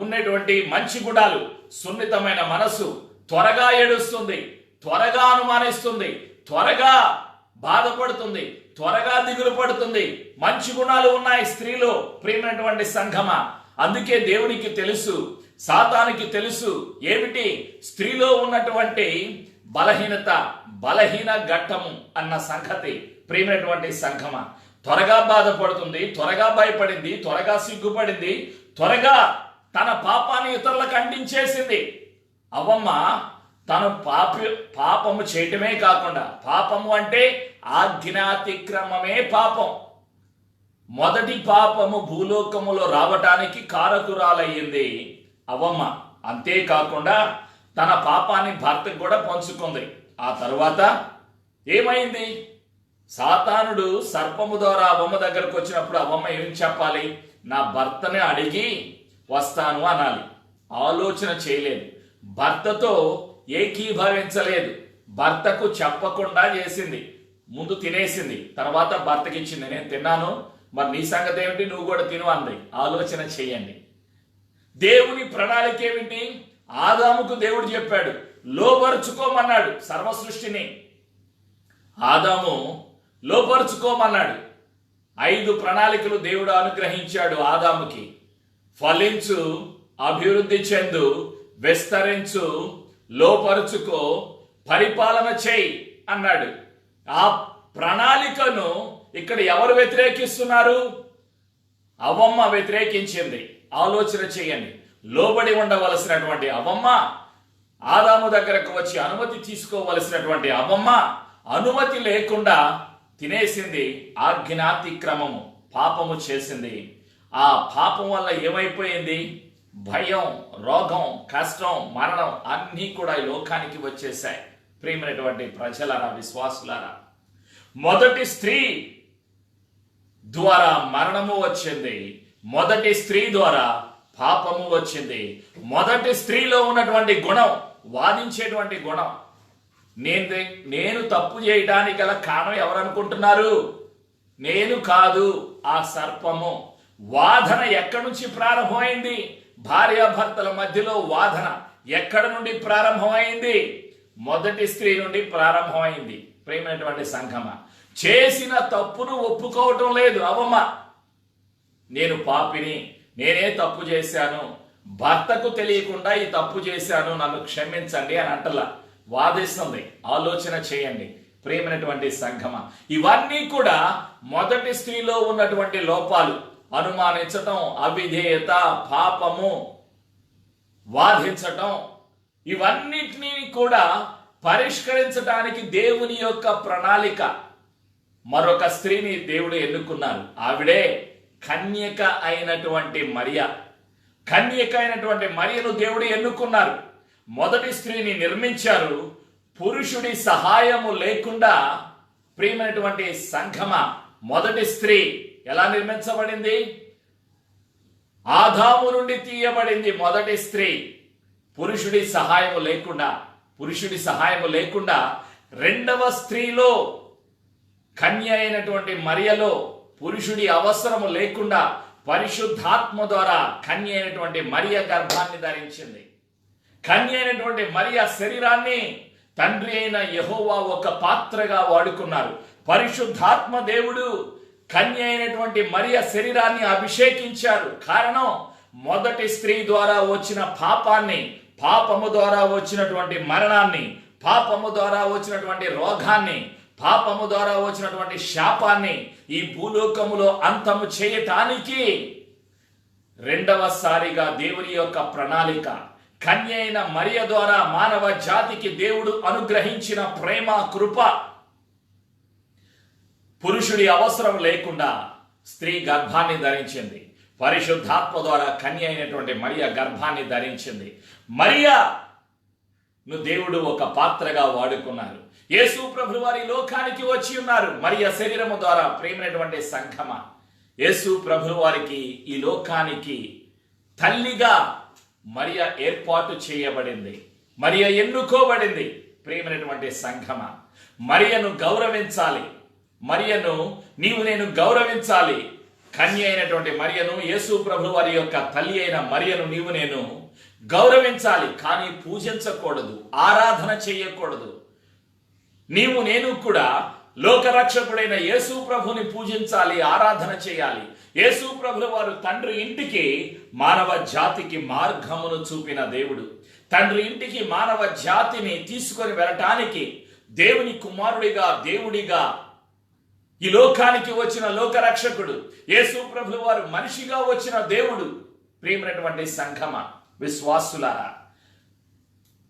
Speaker 1: ఉన్నటువంటి మంచి గుణాలు, సున్నితమైన మనసు, త్వరగా ఏడుస్తుంది, త్వరగా అనుమానిస్తుంది, త్వరగా బాధపడుతుంది, త్వరగా దిగులు పడుతుంది. మంచి గుణాలు ఉన్నాయి స్త్రీలో. ప్రియమైనటువంటి సంఘమా, అందుకే దేవునికి తెలుసు, సాతానికి తెలుసు ఏమిటి స్త్రీలో ఉన్నటువంటి బలహీనత, బలహీన ఘట్టము అన్న సంగతి. ప్రియమైనటువంటి సంఘమా, త్వరగా బాధపడుతుంది, త్వరగా భయపడింది, త్వరగా సిగ్గుపడింది, త్వరగా తన పాపాన్ని ఇతరులకు అంటించేసింది. అవ్వమ్మ తను పాపము చేయటమే కాకుండా, పాపము అంటే ఆజ్ఞాతిక్రమమే పాపం. మొదటి పాపము భూలోకములో రావటానికి కారకురాలయ్యింది అవ్వమ్మ. అంతేకాకుండా తన పాపాన్ని భర్తకు కూడా పంచుకుంది. ఆ తర్వాత ఏమైంది? సాతానుడు సర్పము ద్వారా అవ్వమ్మ దగ్గరకు వచ్చినప్పుడు అవ్వమ్మ ఏం చెప్పాలి? నా భర్తని అడిగి వస్తాను అనాలి. ఆలోచన చేయలేదు. భర్తతో ఏకీభవించలేదు. భర్తకు చెప్పకుండా చేసింది. ముందు తినేసింది, తర్వాత భర్తకి ఇచ్చింది. నేను తిన్నాను, మరి నీ సంగతి ఏమిటి, నువ్వు కూడా తిను అంది. ఆలోచన చేయండి. దేవుని ప్రణాళిక ఏమిటి? ఆదాముకు దేవుడు చెప్పాడు, లోపరుచుకోమన్నాడు సర్వ సృష్టిని. ఆదాము లోపరుచుకోమన్నాడు. 5 ప్రణాళికలు దేవుడు అనుగ్రహించాడు ఆదాముకి. ఫలించు, అభివృద్ధి చెందు, విస్తరించు, లోపరుచుకో, పరిపాలన చేయి అన్నాడు. ఆ ప్రణాళికను ఇక్కడ ఎవరు వ్యతిరేకిస్తున్నారు? అవ్వమ్మ వ్యతిరేకించింది. ఆలోచన చేయండి. లోబడి ఉండవలసినటువంటి అవ్వమ్మ, ఆదాము దగ్గరకు వచ్చి అనుమతి తీసుకోవలసినటువంటి అవ్వమ్మ అనుమతి లేకుండా తినేసింది. ఆజ్ఞాతిక్రమము, పాపము చేసింది. ఆ పాపం వల్ల ఏమైపోయింది? భయం, రోగం, కష్టం, మరణం అన్నీ కూడా ఈ లోకానికి వచ్చేసాయి. ప్రియమైనటువంటి ప్రజలారా, విశ్వాసులారా, మొదటి స్త్రీ ద్వారా మరణము వచ్చింది. మొదటి స్త్రీ ద్వారా పాపము వచ్చింది. మొదటి స్త్రీలో ఉన్నటువంటి గుణం, వాదించేటువంటి గుణం. నేను తప్పు చేయడానికి గల కారణం ఎవరనుకుంటున్నారు? నేను కాదు, ఆ సర్పము. వాదన ఎక్కడి నుంచి ప్రారంభమైంది? భార్యాభర్తల మధ్యలో వాదన ఎక్కడి నుండి ప్రారంభమైంది? మొదటి స్త్రీ నుండి ప్రారంభమైంది. ప్రియమైనటువంటి సంఘమ, చేసిన తప్పును ఒప్పుకోవటం లేదు. అవమ్మ, నేను పాపిని, నేనే తప్పు చేశాను, భర్తకు తెలియకుండా ఈ తప్పు చేశాను, నన్ను క్షమించండి అని అంటలా, వాదిస్తుంది. ఆలోచన చేయండి ప్రియమైనటువంటి సంఘమ. ఇవన్నీ కూడా మొదటి స్త్రీలో ఉన్నటువంటి లోపాలు. అనుమానించటం, అవిధేయత, పాపము, వాదించటం, ఇవన్నిటినీ కూడా పరిష్కరించడానికి దేవుని యొక్క ప్రణాళిక. మరొక స్త్రీని దేవుడు ఎన్నుకున్నారు. ఆవిడే కన్యక అయినటువంటి మరియ. కన్యక అయినటువంటి మరియను దేవుడు ఎన్నుకున్నారు. మొదటి స్త్రీని నిర్మించారు. పురుషుడి సహాయము లేకుండా ప్రియమైనటువంటి సంఘమ, మొదటి స్త్రీ ఎలా నిర్మించబడింది? ఆదాము నుండి తీయబడింది మొదటి స్త్రీ. పురుషుడి సహాయము లేకుండా రెండవ స్త్రీలో, కన్య అయినటువంటి మరియలో పురుషుడి అవసరము లేకుండా పరిశుద్ధాత్మ ద్వారా కన్య అయినటువంటి మరియ గర్భాన్ని ధరించింది. కన్య అయినటువంటి మరియ శరీరాన్ని తండ్రి అయిన యెహోవా ఒక పాత్రగా వాడుకున్నారు. పరిశుద్ధాత్మ దేవుడు కన్య అయినటువంటి మరియ శరీరాన్ని అభిషేకించారు. కారణం, మొదటి స్త్రీ ద్వారా వచ్చిన పాపాన్ని, పాపము ద్వారా వచ్చినటువంటి మరణాన్ని, పాపము ద్వారా వచ్చినటువంటి రోగాన్ని, పాపము ద్వారా వచ్చినటువంటి శాపాన్ని ఈ భూలోకములో అంతము చేయటానికి రెండవసారిగా దేవుని యొక్క ప్రణాళిక, కన్య అయిన మరియ ద్వారా మానవ జాతికి దేవుడు అనుగ్రహించిన ప్రేమ, కృప. పురుషుడి అవసరం లేకుండా స్త్రీ గర్భాన్ని ధరించింది. పరిశుద్ధాత్మ ద్వారా కన్య అయినటువంటి మరియ గర్భాన్ని ధరించింది. మరియను దేవుడు ఒక పాత్రగా వాడుకున్నారు. యేసు ప్రభువు వారి లోకానికి వచ్చి ఉన్నారు మరియ శరీరము ద్వారా. ప్రేమైనటువంటి సంఘమ, యేసు ప్రభువు వారికి ఈ లోకానికి తల్లిగా మరియ ఏర్పాటు చేయబడింది. మరియ ఎన్నుకోబడింది. ప్రేమైనటువంటి సంఘమ, మరియను గౌరవించాలి. మరియను నేను గౌరవించాలి. కన్య అయినటువంటి మరియను, యేసు ప్రభువు వారి యొక్క తల్లి అయిన మరియను నేను గౌరవించాలి. కానీ పూజించకూడదు, ఆరాధన చేయకూడదు. నేను కూడా లోకరక్షకుడైన యేసు ప్రభుని పూజించాలి, ఆరాధన చేయాలి. యేసు ప్రభువు వారు తండ్రి ఇంటికి మానవ జాతికి మార్గమును చూపిన దేవుడు. తండ్రి ఇంటికి మానవ జాతిని తీసుకొని వెళ్ళటానికి దేవుని కుమారుడిగా, దేవుడిగా ఈ లోకానికి వచ్చిన లోకరక్షకుడు యేసు ప్రభువు వారు మనిషిగా వచ్చిన దేవుడు. ప్రియమైనటువంటి సంఘమ, విశ్వాసులారా,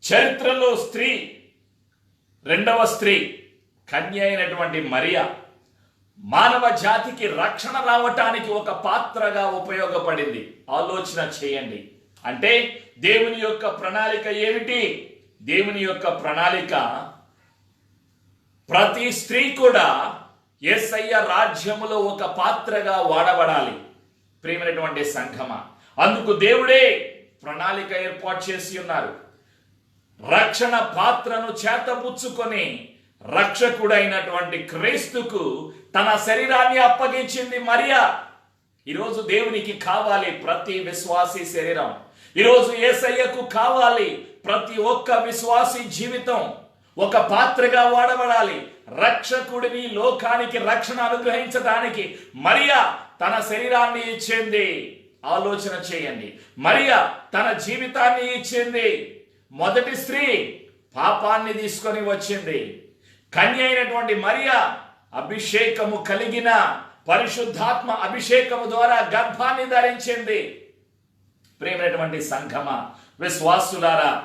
Speaker 1: చరిత్రలో స్త్రీ, రెండవ స్త్రీ కన్య అయినటువంటి మరియ మానవ జాతికి రక్షణ రావటానికి ఒక పాత్రగా ఉపయోగపడింది. ఆలోచన చేయండి. అంటే దేవుని యొక్క ప్రణాళిక ఏమిటి? దేవుని యొక్క ప్రణాళిక, ప్రతి స్త్రీ కూడా యేసయ్య రాజ్యములో ఒక పాత్రగా వాడబడాలి. ప్రియమైనటువంటి సంఘమ, అందుకు దేవుడే ప్రణాళిక ఏర్పాటు చేసి ఉన్నారు. రక్షణ పాత్రను చేతపుచ్చుకొని రక్షకుడైనటువంటి క్రీస్తుకు తన శరీరాన్ని అప్పగించింది మరియ. ఈరోజు దేవునికి కావాలి ప్రతి విశ్వాసి శరీరం. ఈరోజు యేసయ్యకు కావాలి ప్రతి ఒక్క విశ్వాసి జీవితం ఒక పాత్రగా వాడబడాలి. రక్షకుడిని లోకానికి రక్షణ అనుగ్రహించడానికి మరియ తన శరీరాన్ని ఇచ్చింది. ఆలోచన చేయండి. మరియ తన జీవితాన్ని ఇచ్చింది. మొదటి స్త్రీ పాపాన్ని తీసుకొని వచ్చింది. కన్య అయినటువంటి మరియ అభిషేకము కలిగిన పరిశుద్ధాత్మ అభిషేకము ద్వారా గర్భాన్ని ధరించింది. ప్రియమైనటువంటి సంఘమ, విశ్వాసులారా,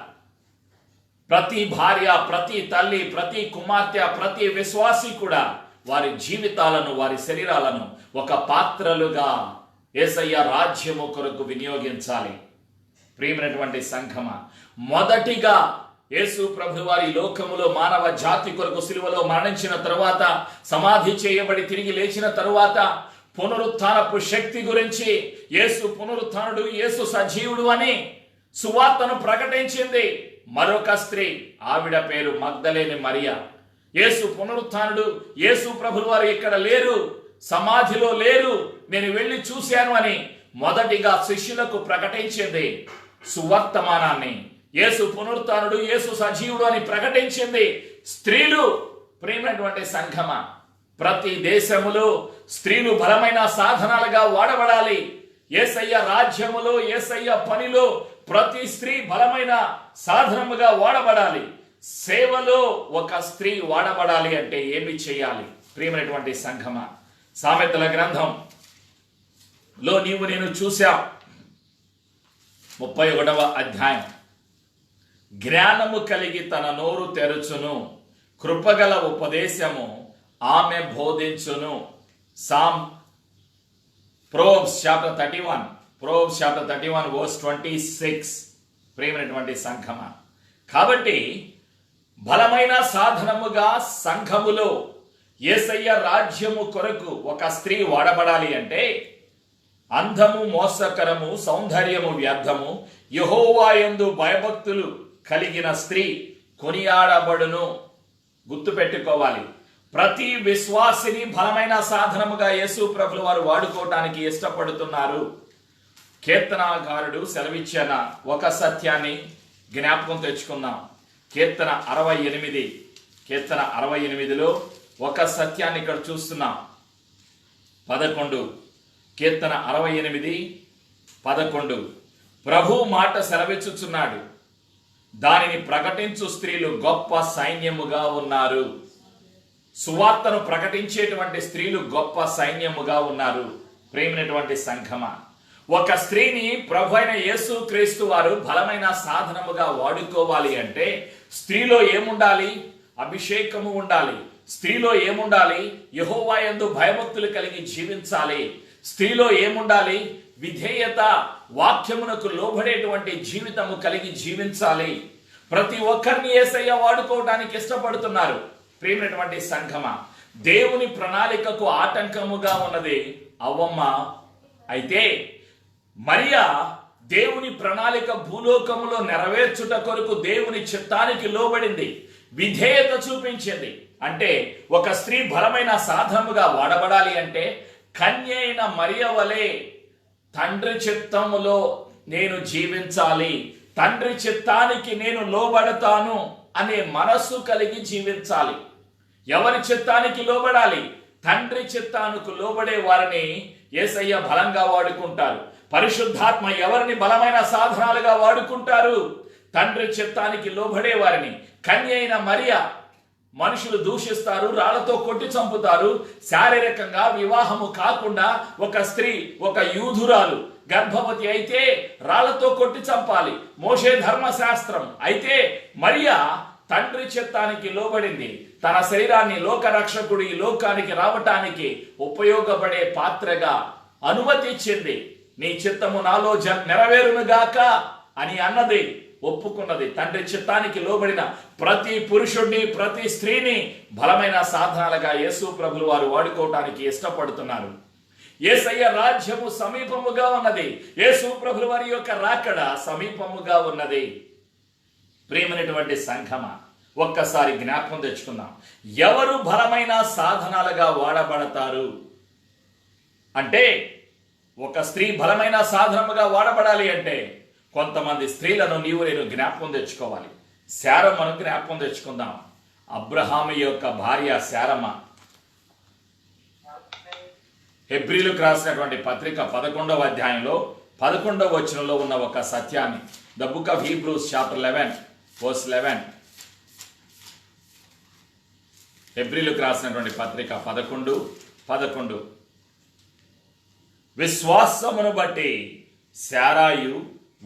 Speaker 1: ప్రతి భార్య, ప్రతి తల్లి, ప్రతి కుమార్తె, ప్రతి విశ్వాసి కూడా వారి జీవితాలను, వారి శరీరాలను ఒక పాత్రలుగా యేసయ్య రాజ్యము కొరకు వినియోగించాలి. ప్రియమైనటువంటి సంఘమ, మొదటిగా యేసు ప్రభు వారి లోకములో మానవ జాతి కొరకు సిలువలో మరణించిన తరువాత, సమాధి చేయబడి తిరిగి లేచిన తరువాత పునరుత్థానపు శక్తి గురించి, యేసు పునరుత్థానుడు, యేసు సజీవుడు అని సువార్తను ప్రకటించింది మరొక స్త్రీ. ఆవిడ పేరు మగ్దలేని మరియ. యేసు పునరుత్థానుడు, యేసు ప్రభువు వారు ఇక్కడ లేరు, సమాధిలో లేరు, నేను వెళ్ళి చూశాను అని మొదటిగా శిష్యులకు ప్రకటించింది సువర్తమానాన్ని. యేసు పునరుత్థానుడు, యేసు సజీవుడు అని ప్రకటించింది స్త్రీలు. ప్రియమైనటువంటి సంఘమ, ప్రతి దేశములో స్త్రీలు బలమైన సాధనాలుగా వాడబడాలి. యేసయ్య రాజ్యములో, యేసయ్య పనిలో ప్రతి స్త్రీ బలమైన సాధనముగా వాడబడాలి. సేవలో ఒక స్త్రీ వాడబడాలి అంటే ఏమి చేయాలి? ప్రియమైనటువంటి సంఘమ, సామెతల గ్రంథంలో నీవు నేను చూసా 31వ అధ్యాయం, జ్ఞానము కలిగి తన నోరు తెరుచును, కృపగల ఉపదేశము ఆమె బోధించును. Proverbs chapter 31 verse 26. ప్రియమైనటువంటి సంఘమ, కాబట్టి బలమైన సాధనముగా సంఘములో యేసయ్య రాజ్యము కొరకు ఒక స్త్రీ వాడబడాలి అంటే అందము మోసకరము, సౌందర్యము వ్యర్థము, యెహోవా యందు భయభక్తులు కలిగిన స్త్రీ కొనియాడబడును. గుర్తుపెట్టుకోవాలి, ప్రతి విశ్వాసిని బలమైన సాధనముగా యేసు ప్రభులు వారు వాడుకోవటానికి ఇష్టపడుతున్నారు. కీర్తనాకారుడు సెలవిచ్చిన ఒక సత్యాన్ని జ్ఞాపకం తెచ్చుకుందాం. కీర్తన 68లో ఒక సత్యాన్ని ఇక్కడ చూస్తున్నాం. 11 కీర్తన 68:11 ప్రభు మాట సెలవిచ్చుచున్నాడు, దానిని ప్రకటించు స్త్రీలు గొప్ప సైన్యముగా ఉన్నారు. సువార్తను ప్రకటించేటువంటి స్త్రీలు గొప్ప సైన్యముగా ఉన్నారు. ప్రేమైనటువంటి సంఘమ, ఒక స్త్రీని ప్రభు అయిన యేసు క్రీస్తు వారు బలమైన సాధనముగా వాడుకోవాలి అంటే స్త్రీలో ఏముండాలి? అభిషేకము ఉండాలి. స్త్రీలో ఏముండాలి? యెహోవా యందు భయభక్తులు కలిగి జీవించాలి. స్త్రీలో ఏముండాలి? విధేయత, వాక్యమునకు లోబడేటువంటి జీవితము కలిగి జీవించాలి. ప్రతి ఒక్కరిని యేసయ్య వాడుకోవడానికి ఇష్టపడుతున్నారు. ప్రియమైనటువంటి సంఘమ, దేవుని ప్రణాళికకు ఆటంకముగా ఉన్నది అవ్వమ్మ. అయితే మరియా దేవుని ప్రణాళిక భూలోకములో నెరవేర్చుట కొరకు దేవుని చిత్తానికి లోబడింది, విధేయత చూపించింది. అంటే ఒక స్త్రీ బలమైన సాధనముగా వాడబడాలి అంటే కన్య అయిన మరియ వలె తండ్రి చిత్తములో నేను జీవించాలి, తండ్రి చిత్తానికి నేను లోబడతాను అనే మనస్సు కలిగి జీవించాలి. ఎవరి చిత్తానికి లోబడాలి? తండ్రి చిత్తానికి లోబడే వారిని యేసయ్య బలంగా వాడుకుంటారు. పరిశుద్ధాత్మ ఎవరిని బలమైన సాధనాలుగా వాడుకుంటారు? తండ్రి చిత్తానికి లోబడే వారిని. కన్య అయిన మరియ మనుషులు దూషిస్తారు, రాళ్లతో కొట్టి చంపుతారు. శారీరకంగా వివాహము కాకుండా ఒక స్త్రీ, ఒక యూదురాలు గర్భవతి అయితే రాళ్లతో కొట్టి చంపాలి, మోషే ధర్మశాస్త్రం. అయితే మరియా తండ్రి చిత్తానికి లోబడింది. తన శరీరాన్ని లోకరక్షకుడు ఈ లోకానికి రావటానికి ఉపయోగపడే పాత్రగా అనుమతిచ్చింది. నీ చిత్తము నాలో నెరవేరునుగాక అని అన్నది, ఒప్పుకున్నది. తండ్రి చిత్తానికి లోబడిన ప్రతి పురుషుడిని, ప్రతి స్త్రీని బలమైన సాధనాలుగా యేసు ప్రభులు వారు వాడుకోవటానికి ఇష్టపడుతున్నారు. యేసయ్య రాజ్యము సమీపముగా ఉన్నది. యేసు ప్రభుల వారి యొక్క రాకడ సమీపముగా ఉన్నది. ప్రియమైనటువంటి సంఘమ, ఒక్కసారి జ్ఞాపకం తెచ్చుకుందాం. ఎవరు బలమైన సాధనాలుగా వాడబడతారు అంటే, ఒక స్త్రీ బలమైన సాధనముగా వాడబడాలి అంటే కొంతమంది స్త్రీలను నీవు నేను జ్ఞాపకం తెచ్చుకోవాలి. శారమ్మను జ్ఞాపకం తెచ్చుకుందాం. అబ్రహాము యొక్క భార్య శారమ్మ. హెబ్రీలకు రాసినటువంటి పత్రిక 11వ అధ్యాయంలో 11వ వచనంలో ఉన్న ఒక సత్యాన్ని, the book of Hebrews chapter 11 verse 11. హెబ్రీలకు రాసినటువంటి పత్రిక 11:11 విశ్వాసమును బట్టి శారాయు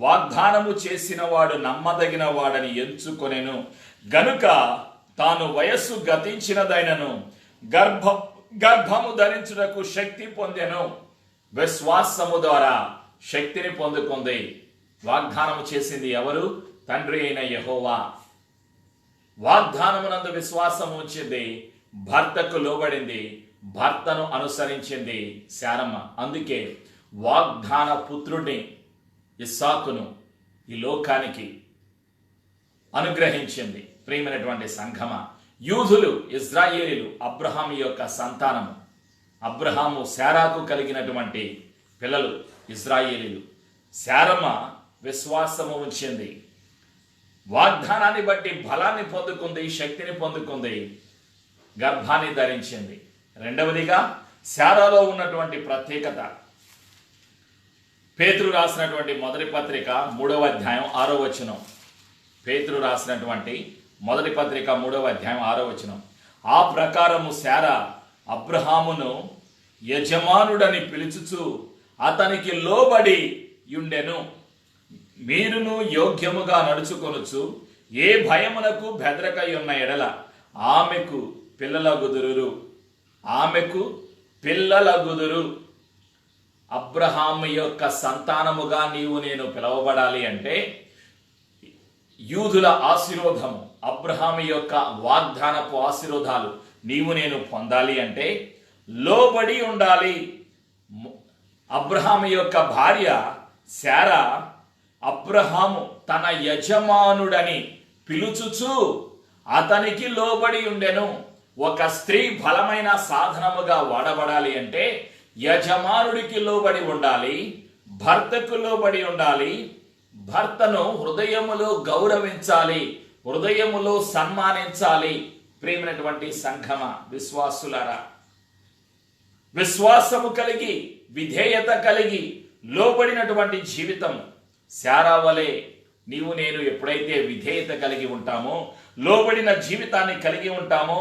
Speaker 1: వాగ్దానము చేసిన వాడు నమ్మదగిన వాడని ఎంచుకొనెను గనుక తాను వయస్సు గతించినదైనను గర్భము ధరించుటకు శక్తి పొందెను. విశ్వాసము ద్వారా శక్తిని పొందుకుంది. వాగ్దానము చేసింది ఎవరు? తండ్రి అయిన యెహోవా. వాగ్దానమునందు విశ్వాసము ఉంచింది, భర్తకు లోబడింది, భర్తను అనుసరించింది శారమ్మ. అందుకే వాగ్దాన పుత్రుడిని ఇస్సాకును ఈ లోకానికి అనుగ్రహించింది. ప్రియమైనటువంటి సంఘమ, యూదులు, ఇజ్రాయేలీలు అబ్రహాము యొక్క సంతానము. అబ్రహాము శారాకు కలిగినటువంటి పిల్లలు ఇశ్రాయేలీలు. శారమ్మ విశ్వాసము ఉంచింది, వాగ్దానాన్ని బట్టి బలాన్ని పొందుకుంది, శక్తిని పొందుకుంది, గర్భాన్ని ధరించింది. రెండవదిగా శారాలో ఉన్నటువంటి ప్రత్యేకత, పేతురు రాసినటువంటి మొదటి పత్రిక 3వ అధ్యాయం 6వ వచనం. పేతురు రాసినటువంటి మొదటి పత్రిక 3వ అధ్యాయం 6వ వచనం. ఆ ప్రకారము శారా అబ్రహామును యజమానుడని పిలుచుచు అతనికి లోబడి యుండెను. మీరును యోగ్యముగా నడుచుకొనుచు ఏ భయమునకు బెదరకై ఉన్న ఎడల ఆమెకు పిల్లలగుదురు. అబ్రహాము యొక్క సంతానముగా నీవు నేను పిలువబడాలి అంటే, యూదుల ఆశీర్వాదము, అబ్రహాము యొక్క వాగ్దానపు ఆశీర్వాదాలు నీవు నేను పొందాలి అంటే లోబడి ఉండాలి. అబ్రహాము యొక్క భార్య శారా అబ్రహాము తన యజమానుడని పిలుచుచు అతనికి లోబడి ఉండెను. ఒక స్త్రీ బలమైన సాధనముగా వాడబడాలి అంటే యజమానుడికి లోబడి ఉండాలి, భర్తకు లోబడి ఉండాలి, భర్తను హృదయములో గౌరవించాలి, హృదయములో సన్మానించాలి. ప్రియమైనటువంటి సంఘమ విశ్వాసులారా, విశ్వాసము కలిగి విధేయత కలిగి లోబడినటువంటి జీవితం శారా వలె నీవు నేను ఎప్పుడైతే విధేయత కలిగి ఉంటామో, లోబడిన జీవితాన్ని కలిగి ఉంటామో,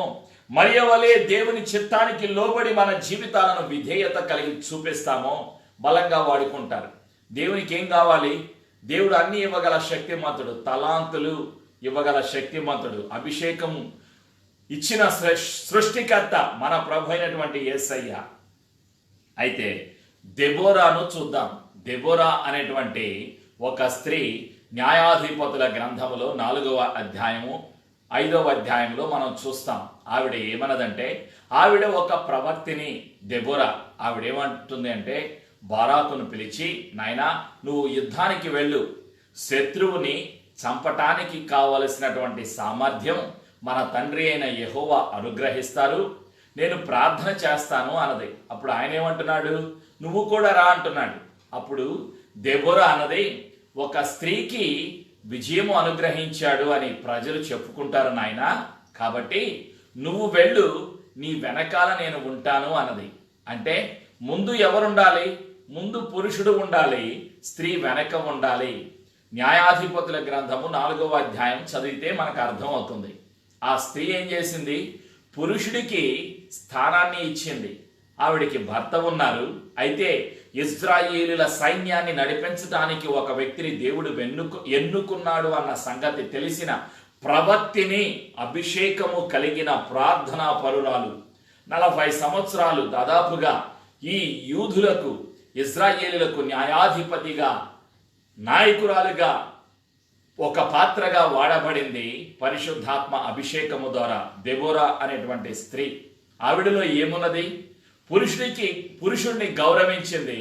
Speaker 1: మరియ వలె దేవుని చిత్తానికి లోబడి మన జీవితాలను విధేయత కలిగి చూపిస్తామో బలంగా వాడుకుంటారు. దేవునికి ఏం కావాలి? దేవుడు అన్ని ఇవ్వగల శక్తిమంతుడు, తలాంతులు ఇవ్వగల శక్తిమంతుడు, అభిషేకము ఇచ్చిన సృష్టికర్త మన ప్రభు అయినటువంటి యేసయ్య. అయితే దెబోరాను చూద్దాం. దెబోరా అనేటువంటి ఒక స్త్రీ న్యాయాధిపతుల గ్రంథములో 4వ అధ్యాయము 5వ అధ్యాయంలో మనం చూస్తాం. ఆవిడ ఏమన్నదంటే, ఆవిడ ఒక ప్రవక్తిని. దెబోరా ఆవిడేమంటుంది అంటే, బారాకును పిలిచి, నాయనా నువ్వు యుద్ధానికి వెళ్ళు, శత్రువుని చంపటానికి కావలసినటువంటి సామర్థ్యం మన తండ్రి అయిన యెహోవా అనుగ్రహిస్తారు, నేను ప్రార్థన చేస్తాను అన్నది. అప్పుడు ఆయన ఏమంటున్నాడు? నువ్వు కూడా రా అంటున్నాడు. అప్పుడు దెబోరా అన్నది, ఒక స్త్రీకి విజయము అనుగ్రహించాడు అని ప్రజలు చెప్పుకుంటారు నాయనా, కాబట్టి నువ్వు వెళ్ళు, నీ వెనకాల నేను ఉంటాను అన్నది. అంటే ముందు ఎవరుండాలి? ముందు పురుషుడు ఉండాలి, స్త్రీ వెనక ఉండాలి. న్యాయాధిపతుల గ్రంథము 4వ అధ్యాయం చదివితే మనకు అర్థం అవుతుంది. ఆ స్త్రీ ఏం చేసింది? పురుషుడికి స్థానాన్ని ఇచ్చింది. ఆవిడికి భర్త ఉన్నారు, అయితే ఇశ్రాయేలుల సైన్యాన్ని నడిపించడానికి ఒక వ్యక్తిని దేవుడు ఎన్నుకున్నాడు అన్న సంగతి తెలిసిన ప్రవక్తిని, అభిషేకము కలిగిన ప్రార్థనా పరురాలు, 40 సంవత్సరాలు దాదాపుగా ఈ యూదులకు ఇశ్రాయేలులకు న్యాయాధిపతిగా, నాయకురాలుగా, ఒక పాత్రగా వాడబడింది పరిశుద్ధాత్మ అభిషేకము ద్వారా దెబోరా అనేటువంటి స్త్రీ. ఆవిడలో ఏమున్నది? పురుషుడిని గౌరవించింది,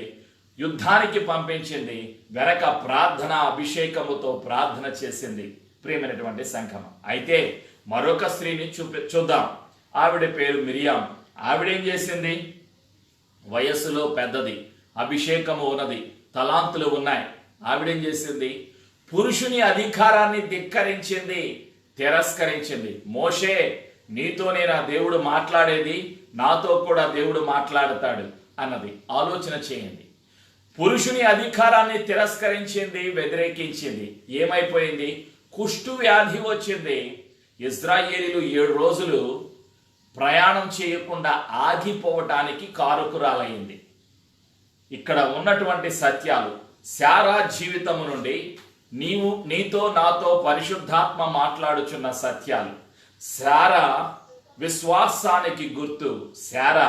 Speaker 1: యుద్ధానికి పంపించింది, వెనక ప్రార్థన అభిషేకముతో ప్రార్థన చేసింది. ప్రియమైనటువంటి సంఘం, అయితే మరొక స్త్రీని చూద్దాం. ఆవిడ పేరు మిరియాం. ఆవిడేం చేసింది? వయస్సులో పెద్దది, అభిషేకము ఉన్నది, తలాంతులు ఉన్నాయి. ఆవిడేం చేసింది? పురుషుని అధికారాన్ని ధిక్కరించింది, తిరస్కరించింది. మోషే, నీతోనే నా దేవుడు మాట్లాడేది, నాతో కూడా దేవుడు మాట్లాడతాడు అన్నది. ఆలోచన చేయండి. పురుషుని అధికారాన్ని తిరస్కరించింది, వ్యతిరేకించింది. ఏమైపోయింది? కుష్టు వ్యాధి వచ్చింది. ఇశ్రాయేలీలు 7 రోజులు ప్రయాణం చేయకుండా ఆగిపోవటానికి కారకురాలయ్యింది. ఇక్కడ ఉన్నటువంటి సత్యాలు, శారా జీవితము నుండి నీతో నాతో పరిశుద్ధాత్మ మాట్లాడుచున్న సత్యాలు. శారా విశ్వాసానికి గుర్తు, శారా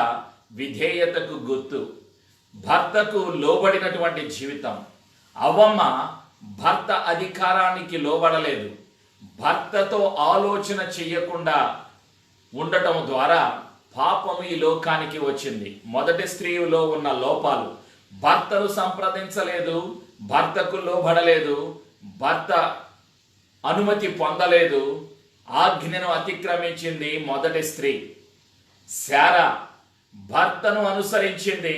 Speaker 1: విధేయతకు గుర్తు, భర్తకు లోబడినటువంటి జీవితం. అవ్వమ్మ భర్త అధికారానికి లోబడలేదు, భర్తతో ఆలోచన చెయ్యకుండా ఉండటం ద్వారా పాపము ఈ లోకానికి వచ్చింది. మొదటి స్త్రీలో ఉన్న లోపాలు, భర్తను సంప్రదించలేదు, భర్తకు లోబడలేదు, భర్త అనుమతి పొందలేదు, ఆజ్ఞను అతిక్రమించింది మొదటి స్త్రీ. శారా భర్తను అనుసరించింది,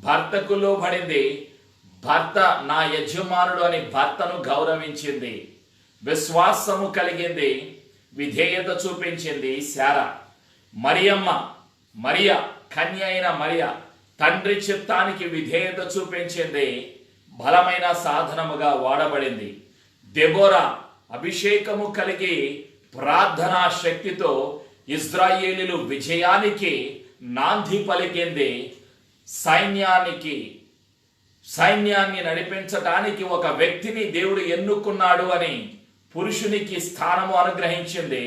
Speaker 1: భర్తకు లోబడింది. భర్త నా యజమానుడు అని భర్తను గౌరవించింది, విశ్వాసము కలిగింది, విధేయత చూపించింది శారా. మరియ కన్య అయిన మరియ తండ్రి చిత్తానికి విధేయత చూపించింది, బలమైన సాధనముగా వాడబడింది. దెబోరా అభిషేకము కలిగి ప్రార్థనా శక్తితో ఇశ్రాయేలీయులు విజయానికి నాంది పలికింది. సైన్యాన్ని నడిపించటానికి ఒక వ్యక్తిని దేవుడు ఎన్నుకున్నాడు అని పురుషునికి స్థానము అనుగ్రహించింది,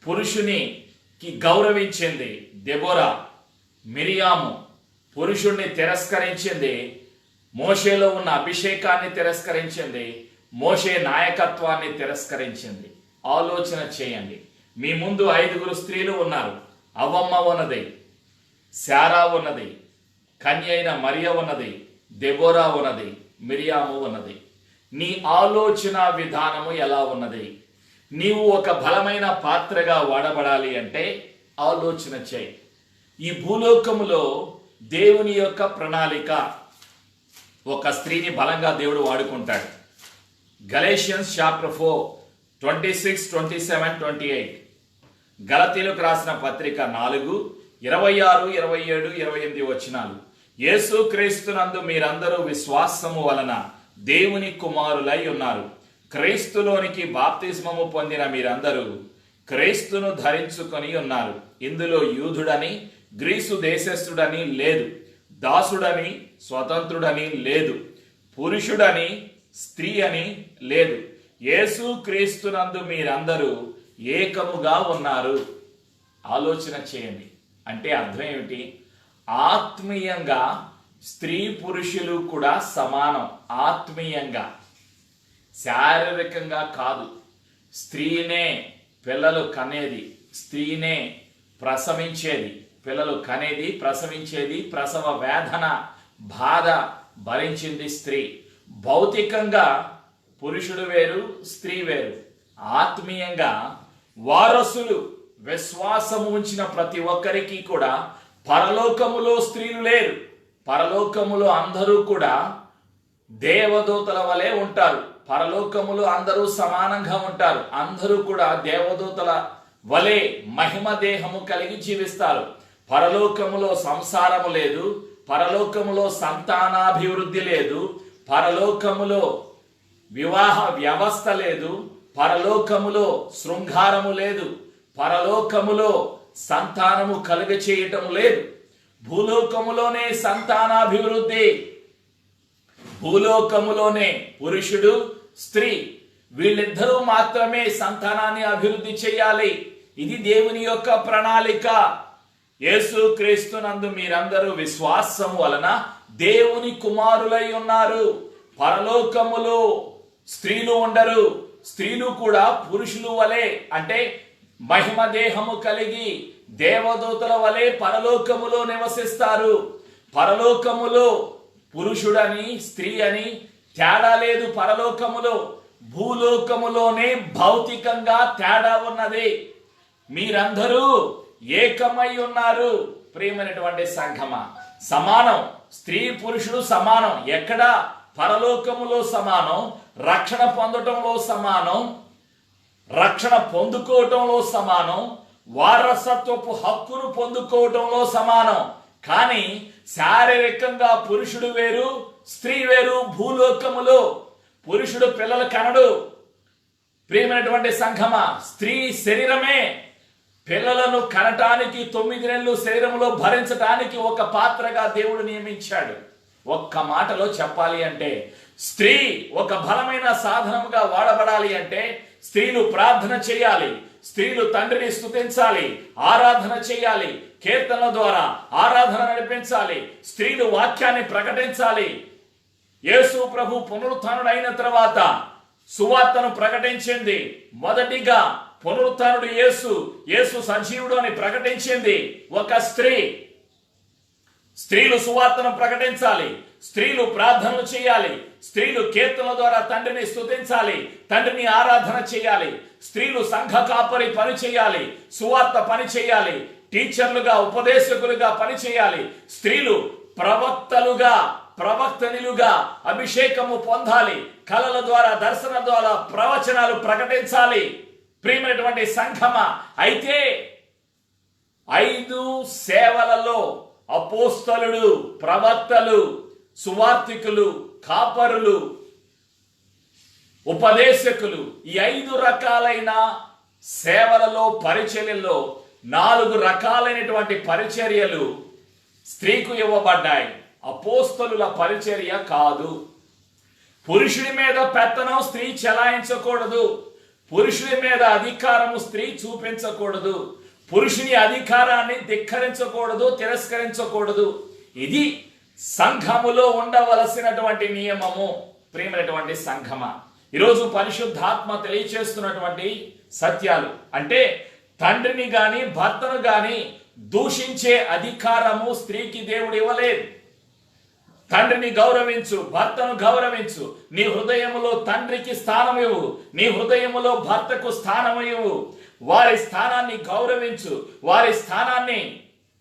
Speaker 1: పురుషునికి గౌరవించింది. దెబోరా, మిరియాము పురుషుణ్ణి తిరస్కరించింది, మోషేలో ఉన్న అభిషేకాన్ని తిరస్కరించింది, మోషే నాయకత్వాన్ని తిరస్కరించింది. ఆలోచన చేయండి. మీ ముందు 5 స్త్రీలు ఉన్నారు. అవ్వమ్మ ఉన్నది, శారా ఉన్నది, కన్య అయిన మరియ ఉన్నది, దెబోరా ఉన్నది, మిరియాము ఉన్నది. నీ ఆలోచన విధానము ఎలా ఉన్నది? నీవు ఒక బలమైన పాత్రగా వాడబడాలి అంటే ఆలోచన చేయి. ఈ భూలోకములో దేవుని యొక్క ప్రణాళిక, ఒక స్త్రీని బలంగా దేవుడు వాడుకుంటాడు. Galatians chapter 4 26, 27, 28. గలతీయులకు రాసిన పత్రిక 4 26, 27, 28 వచనాలు. యేసు క్రీస్తునందు మీరందరూ విశ్వాసము వలన దేవుని కుమారులై ఉన్నారు. క్రీస్తులోనికి బాప్తిస్మము పొందిన మీరందరూ క్రీస్తును ధరించుకొని ఉన్నారు. ఇందులో యూదుడని గ్రీసు దేశస్థుడని లేదు, దాసుడని స్వతంత్రుడని లేదు, పురుషుడని స్త్రీ అని లేదు. యేసు క్రీస్తునందు మీరందరూ ఏకముగా ఉన్నారు. ఆలోచన చేయండి. అంటే అర్థం ఏమిటి? ఆత్మీయంగా స్త్రీ పురుషులు కూడా సమానం. ఆత్మీయంగా, శారీరకంగా కాదు. స్త్రీనే పిల్లలు కనేది, స్త్రీనే ప్రసవించేది, పిల్లలు కనేది, ప్రసవించేది, ప్రసవ వేదన బాధ భరించింది స్త్రీ. భౌతికంగా పురుషుడు వేరు, స్త్రీ వేరు. ఆత్మీయంగా వారసులు, విశ్వాసము ఉంచిన ప్రతి ఒక్కరికి కూడా పరలోకములో స్త్రీలు లేరు. పరలోకములో అందరూ కూడా దేవదూతల వలె ఉంటారు. పరలోకములో అందరూ సమానంగా ఉంటారు. అందరూ కూడా దేవదూతల వలె మహిమ దేహము కలిగి జీవిస్తారు. పరలోకములో సంసారము లేదు, పరలోకములో సంతానాభివృద్ధి లేదు, పరలోకములో వివాహ వ్యవస్థ లేదు, పరలోకములో శృంగారము లేదు, పరలోకములో సంతానము కలుగ చేయటం లేదు. భూలోకములోనే సంతానాభివృద్ధి, భూలోకములోనే పురుషుడు స్త్రీ వీళ్ళిద్దరూ మాత్రమే సంతానాన్ని అభివృద్ధి చేయాలి. ఇది దేవుని యొక్క ప్రణాళిక. యేసు క్రీస్తునందు మీరందరూ విశ్వాసం వలన దేవుని కుమారులై ఉన్నారు. పరలోకములో స్త్రీలు ఉండరు. స్త్రీలు కూడా పురుషులు వలె, అంటే మహిమ దేహము కలిగి దేవదూతల వలె పరలోకములో నివసిస్తారు. పరలోకములో పురుషుడని స్త్రీ అని తేడా లేదు. పరలోకములో, భూలోకములోనే భౌతికంగా తేడా ఉన్నది. మీరందరూ ఏకమై ఉన్నారు. ప్రియమైనటువంటి సంఘమా, సమానం. స్త్రీ పురుషుడు సమానం. ఎక్కడ? పరలోకములో సమానం, రక్షణ పొందటంలో సమానం, రక్షణ పొందుకోవటంలో సమానం, వారసత్వపు హక్కును పొందుకోవటంలో సమానం. కానీ శారీరకంగా పురుషుడు వేరు, స్త్రీ వేరు. భూలోకములో పురుషుడు పిల్లలు కనడు. ప్రియమైనటువంటి సంఘమా, స్త్రీ శరీరమే పిల్లలను కనటానికి 9 నెలలు శరీరంలో భరించటానికి ఒక పాత్రగా దేవుడు నియమించాడు. ఒక్క మాటలో చెప్పాలి అంటే, స్త్రీ ఒక బలమైన సాధనముగా వాడబడాలి అంటే స్త్రీలు ప్రార్థన చేయాలి, స్త్రీలు తండ్రిని స్తుతించాలి, ఆరాధన చేయాలి, కీర్తనల ద్వారా ఆరాధన నడిపించాలి, స్త్రీలు వాక్యాన్ని ప్రకటించాలి. యేసు ప్రభు పునరుత్థానుడైన తర్వాత సువార్తను ప్రకటించింది. మొదటిగా పునరుత్థానుడు యేసు సజీవుడు అని ప్రకటించింది ఒక స్త్రీ. స్త్రీలు సువార్తను ప్రకటించాలి, స్త్రీలు ప్రార్థనలు చేయాలి, స్త్రీలు కీర్తనల ద్వారా తండ్రిని స్తుతించాలి, తండ్రిని ఆరాధన చేయాలి, స్త్రీలు సంఘ కాపరి పని చేయాలి, సువార్త పని చేయాలి, టీచర్లుగా, ఉపదేశకులుగా పనిచేయాలి. స్త్రీలు ప్రవక్తలుగా, ప్రవక్తనిలుగా అభిషేకము పొందాలి. కళల ద్వారా, దర్శన ద్వారా ప్రవచనాలు ప్రకటించాలి. ప్రియమైనటువంటి సంఘమా, అయితే 5 సేవలలో అపోస్తలుడు, ప్రవక్తలు, సువార్తికులు, కాపరులు, ఉపదేశకులు, ఈ 5 రకాలైన సేవలలో, పరిచర్యల్లో 4 రకాలైనటువంటి పరిచర్యలు స్త్రీకు ఇవ్వబడ్డాయి. అపోస్తలుల పరిచర్య కాదు. పురుషుడి మీద పెత్తనం స్త్రీ చెలాయించకూడదు. పురుషుడి మీద అధికారము స్త్రీ చూపించకూడదు. పురుషుని అధికారాన్ని ధిక్కరించకూడదు, తిరస్కరించకూడదు. ఇది సంఘములో ఉండవలసినటువంటి నియమము. ప్రియమైనటువంటి సంఘమా, ఈరోజు పరిశుద్ధాత్మ తెలియచేస్తున్నటువంటి సత్యాలు అంటే, తండ్రిని గాని భర్తను గాని దూషించే అధికారము స్త్రీకి దేవుడు ఇవ్వలేదు. తండ్రిని గౌరవించు, భర్తను గౌరవించు. నీ హృదయములో తండ్రికి స్థానం ఇవ్వు, నీ హృదయములో భర్తకు స్థానం ఇవ్వు. వారి స్థానాన్ని గౌరవించు.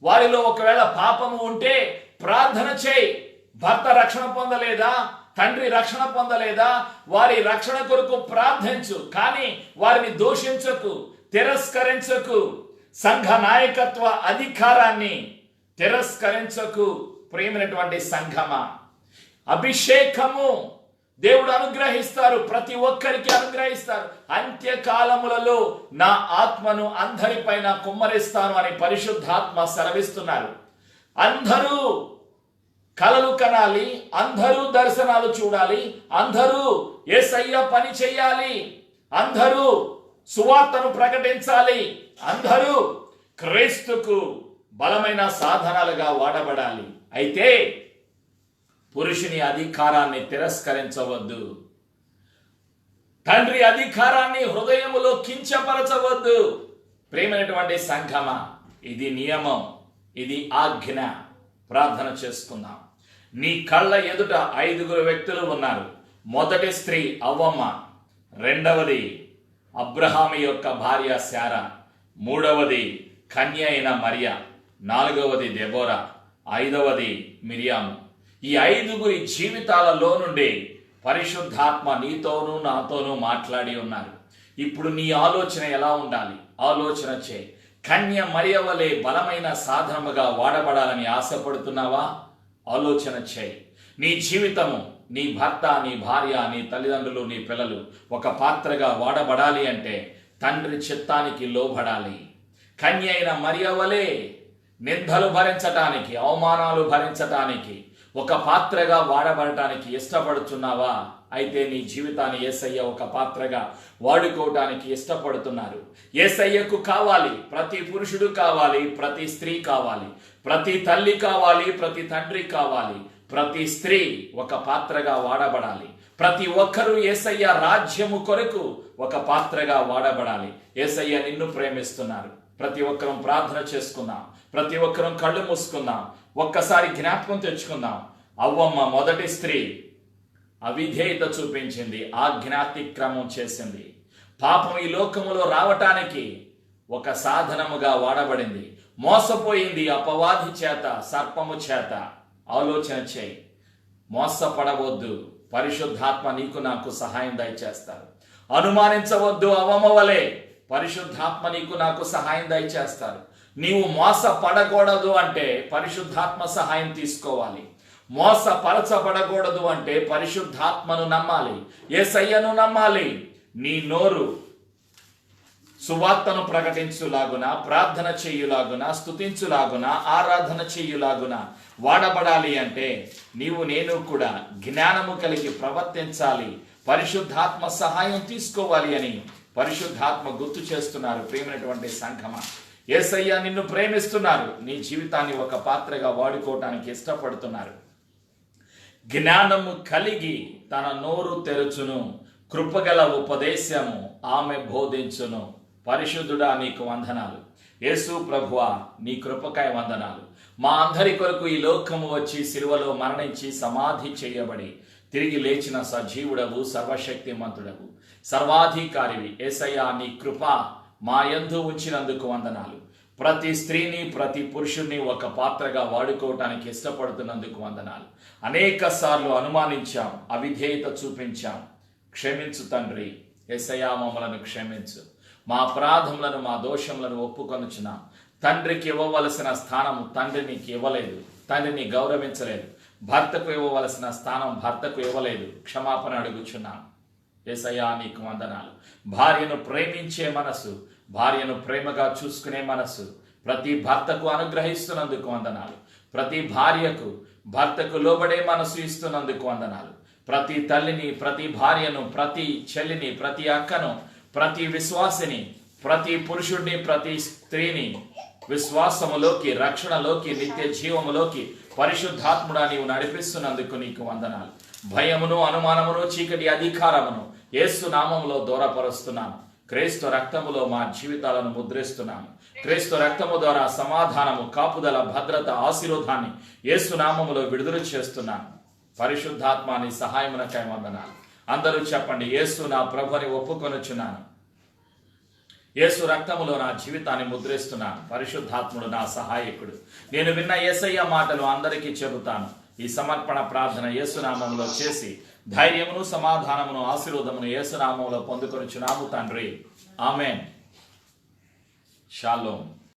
Speaker 1: వారిలో ఒకవేళ పాపము ఉంటే ప్రార్థన చేయి. భర్త రక్షణ పొందలేదా, తండ్రి రక్షణ పొందలేదా, వారి రక్షణ కొరకు ప్రార్థించు. కానీ వారిని దూషించకు, తిరస్కరించకు. సంఘ నాయకత్వ అధికారాన్ని తిరస్కరించకు. ప్రియమైనటువంటి సంఘమా, అభిషేకము దేవుడు అనుగ్రహిస్తారు, ప్రతి ఒక్కరికి అనుగ్రహిస్తారు. అంత్యకాలములలో నా ఆత్మను అందరిపైన కుమ్మరిస్తాను అని పరిశుద్ధాత్మ సెలవిస్తున్నారు. అందరూ కలలు కనాలి, అందరూ దర్శనాలు చూడాలి, అందరూ యేసయ్య పని చేయాలి, అందరూ సువార్తను ప్రకటించాలి, అందరూ క్రీస్తుకు బలమైన సాధనాలుగా వాడబడాలి. అయితే పురుషుని అధికారాన్ని తిరస్కరించవద్దు. తండ్రి అధికారాన్ని హృదయములో కించపరచవద్దు. ప్రియమైనటువంటి సంఘమా, ఇది నియమం, ఇది ఆజ్ఞ. ప్రార్థన చేసుకుందాం. నీ కళ్ళ ఎదుట 5 వ్యక్తులు ఉన్నారు. మొదటి స్త్రీ అవ్వమ్మ, రెండవది అబ్రహాము యొక్క భార్య శారా, మూడవది కన్య అయిన మరియా, నాలుగవది దెబోరా, ఐదవది మిరియాము. ఈ 5 జీవితాలలో నుండి పరిశుద్ధాత్మ నీతోనూ నాతోనూ మాట్లాడి ఉన్నారు. ఇప్పుడు నీ ఆలోచన ఎలా ఉండాలి? ఆలోచన చేయి. కన్య మరియ వలె బలమైన సాధనముగా వాడబడాలని ఆశపడుతున్నావా? ఆలోచన చేయి. నీ జీవితము, నీ భర్త, నీ భార్య, నీ తల్లిదండ్రులు, నీ పిల్లలు ఒక పాత్రగా వాడబడాలి అంటే తండ్రి చిత్తానికి లోబడాలి. కన్య అయిన మరియ వలె నిందలు భరించటానికి, అవమానాలు భరించటానికి ఒక పాత్రగా వాడబడటానికి ఇష్టపడుతున్నావా? అయితే నీ జీవితాన్ని యేసయ్య ఒక పాత్రగా వాడుకోవటానికి ఇష్టపడుతున్నారు. యేసయ్యకు కావాలి, ప్రతి పురుషుడు కావాలి, ప్రతి స్త్రీ కావాలి, ప్రతి తల్లి కావాలి, ప్రతి తండ్రి కావాలి, ప్రతి స్త్రీ ఒక పాత్రగా వాడబడాలి. ప్రతి ఒక్కరూ యేసయ్య రాజ్యము కొరకు ఒక పాత్రగా వాడబడాలి. యేసయ్య నిన్ను ప్రేమిస్తున్నారు. ప్రతి ఒక్కరం ప్రార్థన చేసుకుందాం. ప్రతి ఒక్కరం కళ్ళు మూసుకుందాం. ఒక్కసారి జ్ఞాపకం తెచ్చుకుందాం. అవ్వమ్మ మొదటి స్త్రీ అవిధేయత చూపించింది, ఆజ్ఞాతిక్రమం చేసింది. పాపం ఈ లోకములో రావటానికి ఒక సాధనముగా వాడబడింది. మోసపోయింది అపవాది చేత, సర్పము చేత. ఆలోచన చేయి. మోసపడవద్దు. పరిశుద్ధాత్మ నీకు నాకు సహాయం దయచేస్తారు. అనుమానించవద్దు. అవ్వమ్మ వలె పరిశుద్ధాత్మ నీకు నాకు సహాయం దయచేస్తారు. నీవు మోసపడకూడదు అంటే పరిశుద్ధాత్మ సహాయం తీసుకోవాలి. మోసపరచబడకూడదు అంటే పరిశుద్ధాత్మను నమ్మాలి, యేసయ్యను నమ్మాలి. నీ నోరు సువార్తను ప్రకటించులాగున, ప్రార్థన చేయులాగున, స్తుతించులాగున, ఆరాధన చేయులాగున వాడబడాలి అంటే నీవు నేను కూడా జ్ఞానము కలిగి ప్రవర్తించాలి, పరిశుద్ధాత్మ సహాయం తీసుకోవాలి అని పరిశుద్ధాత్మ గుర్తు చేస్తున్నారు. ప్రేమైనటువంటి సంఘమా, యేసయ్య నిన్ను ప్రేమిస్తున్నారు. నీ జీవితాన్ని ఒక పాత్రగా వాడుకోవటానికి ఇష్టపడుతున్నారు. జ్ఞానము కలిగి తన నోరు తెరుచును, కృపగల ఉపదేశము ఆమె బోధించును. పరిశుద్ధుడా నీకు వందనాలు. యేసు ప్రభువా నీ కృపకాయ వందనాలు. మా అందరి కొరకు ఈ లోకము వచ్చి సిలువలో మరణించి సమాధి చేయబడి తిరిగి లేచిన సజీవుడవు, సర్వశక్తిమంతుడవు, సర్వాధికారివి యేసయ్యా నీ కృప మా యందు ఉంచినందుకు వందనాలు. ప్రతి స్త్రీని ప్రతి పురుషుణ్ణి ఒక పాత్రగా వాడుకోవటానికి ఇష్టపడుతున్నందుకు వందనాలు. అనేక సార్లు అనుమానించాం, అవిధేయత చూపించాం. క్షమించు తండ్రి. యేసయ్యా మమ్మలను క్షమించు. మా అపరాధములను మా దోషములను ఒప్పుకొనుచున్నాం. తండ్రికి ఇవ్వవలసిన స్థానము తండ్రికి ఇవ్వలేదు, తండ్రిని గౌరవించలేదు. భర్తకు ఇవ్వవలసిన స్థానం భర్తకు ఇవ్వలేదు. క్షమాపణ అడుగుచున్నాం. యేసయ్యా నీకు వందనాలు. భార్యను ప్రేమించే మనసు, భార్యను ప్రేమగా చూసుకునే మనసు ప్రతి భర్తకు అనుగ్రహిస్తున్నందుకు వందనాలు. ప్రతి భార్యకు భర్తకు లోబడే మనసు ఇస్తున్నందుకు వందనాలు. ప్రతి తల్లిని, ప్రతి భార్యను, ప్రతి చెల్లిని, ప్రతి అక్కను, ప్రతి విశ్వాసిని, ప్రతి పురుషుడిని, ప్రతి స్త్రీని విశ్వాసములోకి, రక్షణలోకి, నిత్య జీవములోకి పరిశుద్ధాత్ముడా నీవు నడిపిస్తున్నందుకు నీకు వందనాలు. భయమును, అనుమానమును, చీకటి అధికారమును యేసు నామములో దూరపరుస్తున్నాను. క్రీస్తు రక్తములో మా జీవితాలను ముద్రిస్తున్నాను. క్రీస్తు రక్తము ద్వారా సమాధానము, కాపుదల, భద్రత, ఆశీర్వాదాన్ని యేసు నామములో విడుదల చేస్తున్నాను. పరిశుద్ధాత్మాని సహాయమునకై వందనాలు. అందరూ చెప్పండి, యేసు నా ప్రభుని ఒప్పుకొనుచున్నాను. యేసు రక్తములో నా జీవితాన్ని ముద్రిస్తున్నాను. పరిశుద్ధాత్ముడు నా సహాయకుడు. నేను విన్న యేసయ్య మాటలు అందరికీ చెబుతాను. ఈ సమర్పణ ప్రార్థన యేసునామములో చేసి ధైర్యమును, సమాధానమును, ఆశీర్వాదమును యేసునామములో పొందుకొనుచున్నాము తండ్రి. ఆమేన్. షాలోమ్.